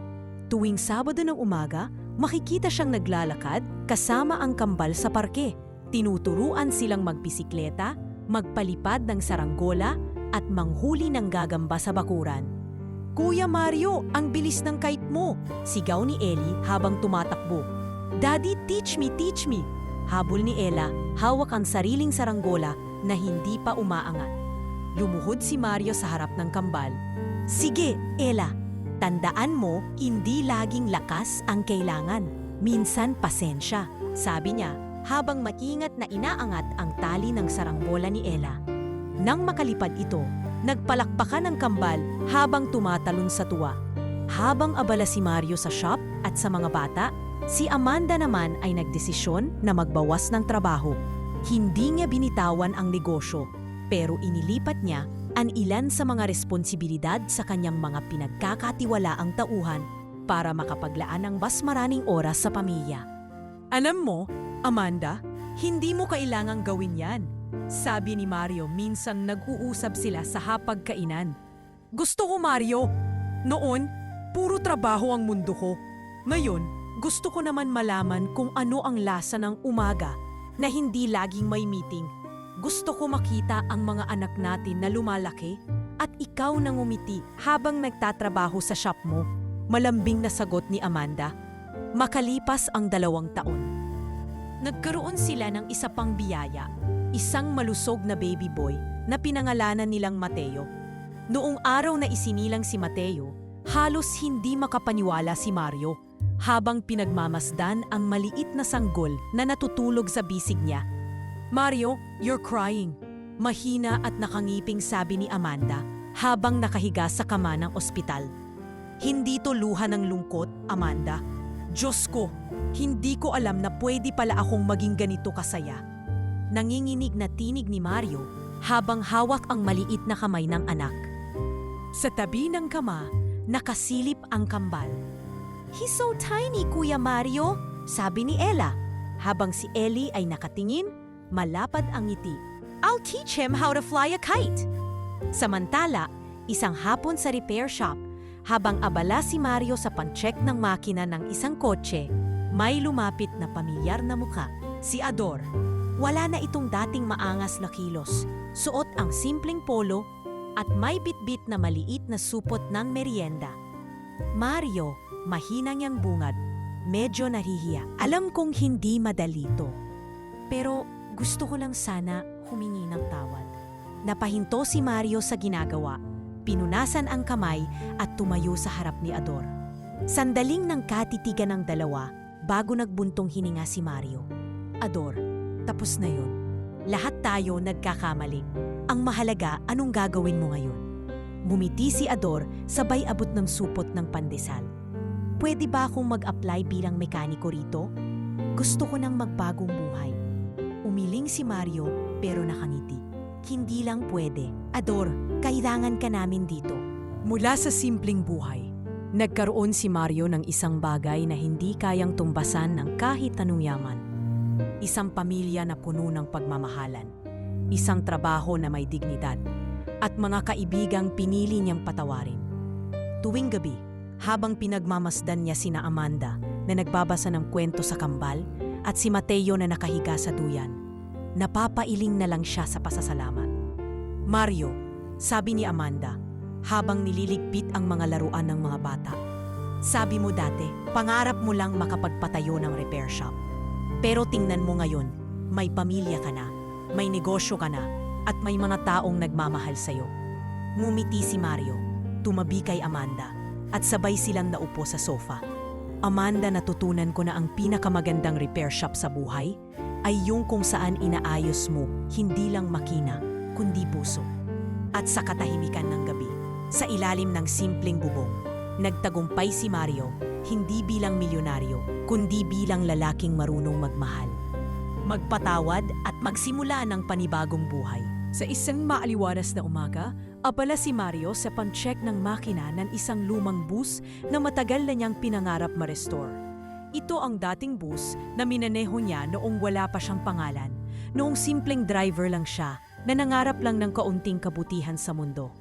Tuwing Sabado ng umaga, makikita siyang naglalakad kasama ang kambal sa parke. Tinuturuan silang magbisikleta, magpalipad ng saranggola at manghuli ng gagamba sa bakuran. "Kuya Mario, ang bilis ng kite mo!" sigaw ni Ellie habang tumatakbo. "Daddy, teach me, teach me!" habol ni Ella, hawak ang sariling saranggola na hindi pa umaangat. Lumuhod si Mario sa harap ng kambal. "Sige, Ella, tandaan mo, hindi laging lakas ang kailangan. Minsan pasensya," sabi niya habang maingat na inaangat ang tali ng saranggola ni Ella. Nang makalipad ito, nagpalakpakan ang kambal habang tumatalon sa tuwa. Habang abala si Mario sa shop at sa mga bata, si Amanda naman ay nagdesisyon na magbawas ng trabaho. Hindi niya binitawan ang negosyo, pero inilipat niya ang ilan sa mga responsibilidad sa kanyang mga pinagkakatiwalaang tauhan para makapaglaan ng mas maraming oras sa pamilya. "Alam mo, Amanda, hindi mo kailangang gawin yan," sabi ni Mario minsan nag-uusap sila sa hapagkainan. "Gusto ko, Mario. Noon, puro trabaho ang mundo ko. Ngayon, gusto ko naman malaman kung ano ang lasa ng umaga na hindi laging may meeting. Gusto ko makita ang mga anak natin na lumalaki at ikaw nang umiti habang nagtatrabaho sa shop mo," malambing na sagot ni Amanda. Makalipas ang 2 taon. Nagkaroon sila ng isa pang biyaya, isang malusog na baby boy na pinangalanan nilang Mateo. Noong araw na isinilang si Mateo, halos hindi makapaniwala si Mario habang pinagmamasdan ang maliit na sanggol na natutulog sa bisig niya. "Mario, you're crying," mahina at nakangiping sabi ni Amanda habang nakahiga sa kama ng ospital. "Hindi to luha ng lungkot, Amanda. Diyos ko, hindi ko alam na pwede pala akong maging ganito kasaya." Nanginginig na tinig ni Mario habang hawak ang maliit na kamay ng anak. Sa tabi ng kama, nakasilip ang kambal. "He's so tiny, Kuya Mario," sabi ni Ella, habang si Ellie ay nakatingin, malapad ang ngiti. "I'll teach him how to fly a kite." Samantala, isang hapon sa repair shop, habang abala si Mario sa pang-check ng makina ng isang kotse, may lumapit na pamilyar na muka, si Ador. Wala na itong dating maangas na kilos, suot ang simpleng polo at may bitbit na maliit na supot ng merienda. "Mario," mahina niyang bungad, medyo nahihiya. "Alam kong hindi madali to, pero gusto ko lang sana humingi ng tawad." Napahinto si Mario sa ginagawa, pinunasan ang kamay at tumayo sa harap ni Ador. Sandaling nang katitigan ng dalawa bago nagbuntong hininga si Mario. "Ador, tapos na yun. Lahat tayo nagkakamali. Ang mahalaga, anong gagawin mo ngayon?" Bumiti si Ador sabay abot ng supot ng pandesal. "Pwede ba akong mag-apply bilang mekaniko rito? Gusto ko nang magbagong buhay." Umiling si Mario pero nakangiti. "Hindi lang pwede. Ador, kailangan ka namin dito." Mula sa simpleng buhay, nagkaroon si Mario ng isang bagay na hindi kayang tumbasan ng kahit anong yaman. Isang pamilya na puno ng pagmamahalan, isang trabaho na may dignidad, at mga kaibigang pinili niyang patawarin. Tuwing gabi, habang pinagmamasdan niya sina Amanda na nagbabasa ng kwento sa kambal at si Mateo na nakahiga sa duyan, napapailing na lang siya sa pasasalamat. "Mario," sabi ni Amanda, habang nililigpit ang mga laruan ng mga bata. "Sabi mo dati, pangarap mo lang makapagpatayo ng repair shop. Pero tingnan mo ngayon, may pamilya ka na, may negosyo ka na, at may mga taong nagmamahal sa'yo." Ngumiti si Mario, tumabi kay Amanda, at sabay silang naupo sa sofa. "Amanda, natutunan ko na ang pinakamagandang repair shop sa buhay ay yung kung saan inaayos mo hindi lang makina, kundi puso." At sa katahimikan ng gabi, sa ilalim ng simpleng bubong, nagtagumpay si Mario, hindi bilang milyonaryo, kundi bilang lalaking marunong magmahal, magpatawad at magsimula ng panibagong buhay. Sa isang maaliwalas na umaga, abala si Mario sa pang-check ng makina ng isang lumang bus na matagal na niyang pinangarap ma-restore. Ito ang dating bus na minaneho niya noong wala pa siyang pangalan, noong simpleng driver lang siya na nangarap lang ng kaunting kabutihan sa mundo.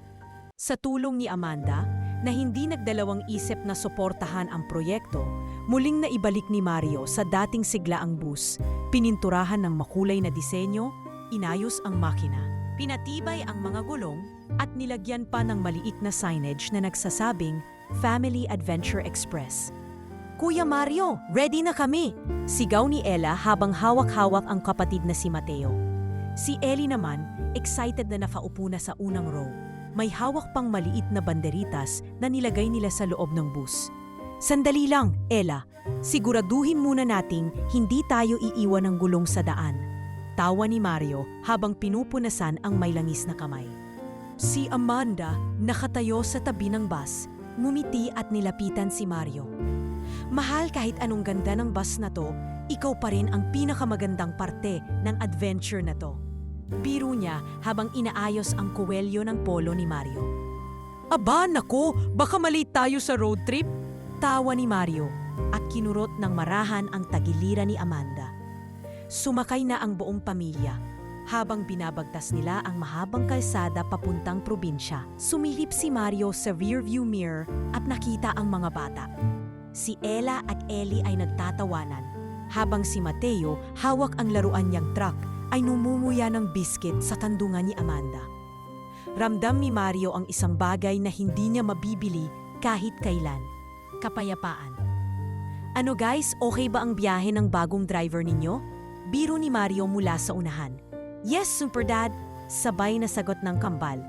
Sa tulong ni Amanda, na hindi nagdalawang isip na suportahan ang proyekto, Muling naibalik ni Mario sa dating sigla ang bus, pininturahan ng makulay na disenyo, inayos ang makina, pinatibay ang mga gulong, at nilagyan pa ng maliit na signage na nagsasabing Family Adventure Express. Kuya Mario, ready na kami! Sigaw ni Ella habang hawak-hawak ang kapatid na si Mateo. Si Ellie naman, excited na nakaupo na sa unang row. May hawak pang maliit na banderitas na nilagay nila sa loob ng bus. Sandali lang, Ella. Siguraduhin muna nating hindi tayo iiwan ng gulong sa daan. Tawa ni Mario habang pinupunasan ang may langis na kamay. Si Amanda, nakatayo sa tabi ng bus, ngumiti at nilapitan si Mario. Mahal, kahit anong ganda ng bus na to, ikaw pa rin ang pinakamagandang parte ng adventure na to. Biro niya habang inaayos ang kuwelyo ng polo ni Mario. Aba, nako, baka malate tayo sa road trip? Tawa ni Mario at kinurot ng marahan ang tagiliran ni Amanda. Sumakay na ang buong pamilya. Habang binabagtas nila ang mahabang kalsada papuntang probinsya, sumilip si Mario sa rearview mirror at nakita ang mga bata. Si Ella at Ellie ay nagtatawanan, habang si Mateo, hawak ang laruan niyang truck, ay numumuya ng biscuit sa kandungan ni Amanda. Ramdam ni Mario ang isang bagay na hindi niya mabibili kahit kailan. Kapayapaan. Ano guys, okay ba ang biyahe ng bagong driver ninyo? Biro ni Mario mula sa unahan. Yes, Super Dad, sabay na sagot ng kambal.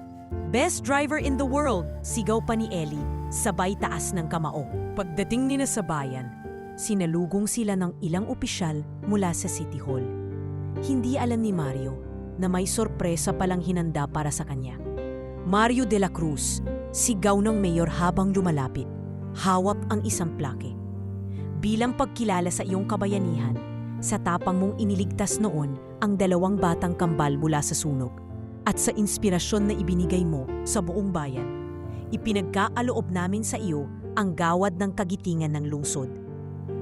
Best driver in the world, sigaw pa ni Ellie, sabay taas ng kamao. Pagdating nila sa bayan, sinalugong sila ng ilang opisyal mula sa City Hall. Hindi alam ni Mario na may sorpresa palang hinanda para sa kanya. Mario de la Cruz, sigaw ng mayor habang lumalapit, hawak ang isang plake. Bilang pagkilala sa iyong kabayanihan, sa tapang mong iniligtas noon ang dalawang batang kambal mula sa sunog at sa inspirasyon na ibinigay mo sa buong bayan, ipinagkaaloob namin sa iyo ang gawad ng kagitingan ng lungsod.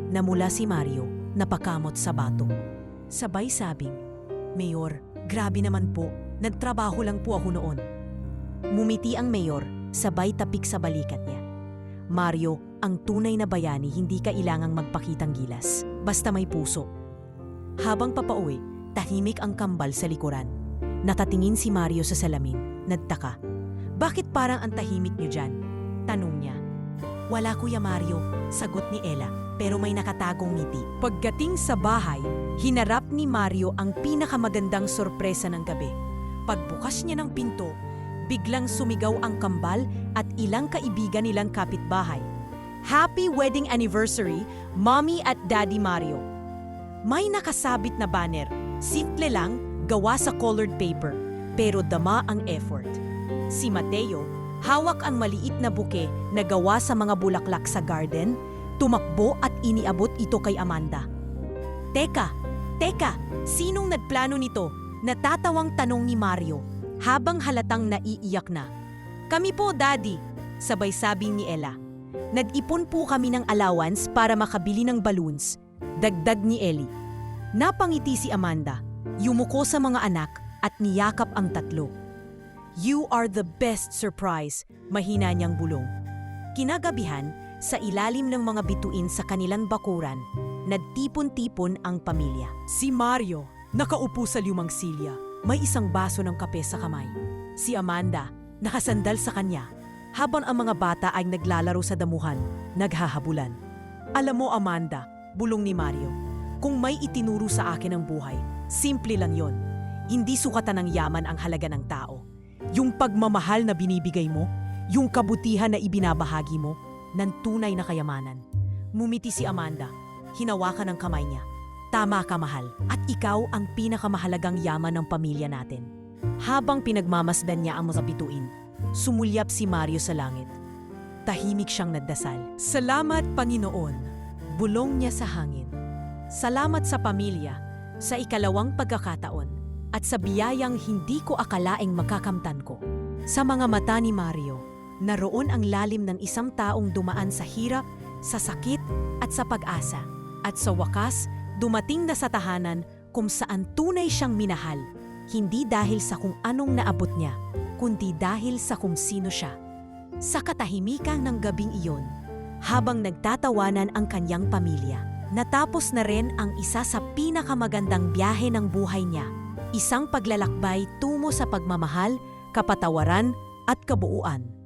Namula si Mario, napakamot sa bato. Sabay sabing, Mayor, grabe naman po, nagtrabaho lang po ako noon. Mumiti ang mayor, sabay tapik sa balikat niya. Mario, ang tunay na bayani hindi kailangang magpakitang gilas, basta may puso. Habang papauwi, tahimik ang kambal sa likuran. Natatingin si Mario sa salamin, nagtaka. Bakit parang ang tahimik niyo dyan? Tanong niya. Wala Kuya Mario, sagot ni Ella, pero may nakatagong ngiti. Pagdating sa bahay, hinarap ni Mario ang pinakamagandang sorpresa ng gabi. Pagbukas niya ng pinto, biglang sumigaw ang kambal at ilang kaibigan nilang kapitbahay. Happy wedding anniversary, Mommy at Daddy Mario. May nakasabit na banner, simple lang, gawa sa colored paper, pero dama ang effort. Si Mateo, hawak ang maliit na buke na gawa sa mga bulaklak sa garden, tumakbo at iniabot ito kay Amanda. Teka, sinong nagplano nito? Natatawang tanong ni Mario, habang halatang naiiyak na. Kami po, Daddy, sabay sabi ni Ella. Nag-ipon po kami ng allowance para makabili ng balloons. Dagdag ni Ellie. Napangiti si Amanda, yumuko sa mga anak at niyakap ang tatlo. You are the best surprise, mahina niyang bulong. Kinagabihan, sa ilalim ng mga bituin sa kanilang bakuran, nagtipon-tipon ang pamilya. Si Mario, nakaupo sa lumang silya, may isang baso ng kape sa kamay. Si Amanda, nakasandal sa kanya, habang ang mga bata ay naglalaro sa damuhan, naghahabulan. Alam mo Amanda, bulong ni Mario, kung may itinuro sa akin ang buhay, simple lang yon. Hindi sukatan ng yaman ang halaga ng tao. Yung pagmamahal na binibigay mo, yung kabutihan na ibinabahagi mo, ng tunay na kayamanan. Mumiti si Amanda, hinawakan ang kamay niya. Tama ka mahal, at ikaw ang pinakamahalagang yaman ng pamilya natin. Habang pinagmamasdan niya ang mga bituin, sumulyap si Mario sa langit. Tahimik siyang nagdasal. Salamat Panginoon, bulong niya sa hangin. Salamat sa pamilya, sa ikalawang pagkakataon, at sa biyayang hindi ko akalaing makakamtan ko. Sa mga mata ni Mario, naroon ang lalim ng isang taong dumaan sa hirap, sa sakit, at sa pag-asa. At sa wakas, dumating na sa tahanan kung saan tunay siyang minahal, hindi dahil sa kung anong naabot niya, kundi dahil sa kung sino siya. Sa katahimikan ng gabing iyon, habang nagtatawanan ang kanyang pamilya. Natapos na rin ang isa sa pinakamagandang biyahe ng buhay niya, isang paglalakbay tungo sa pagmamahal, kapatawaran at kabuuan.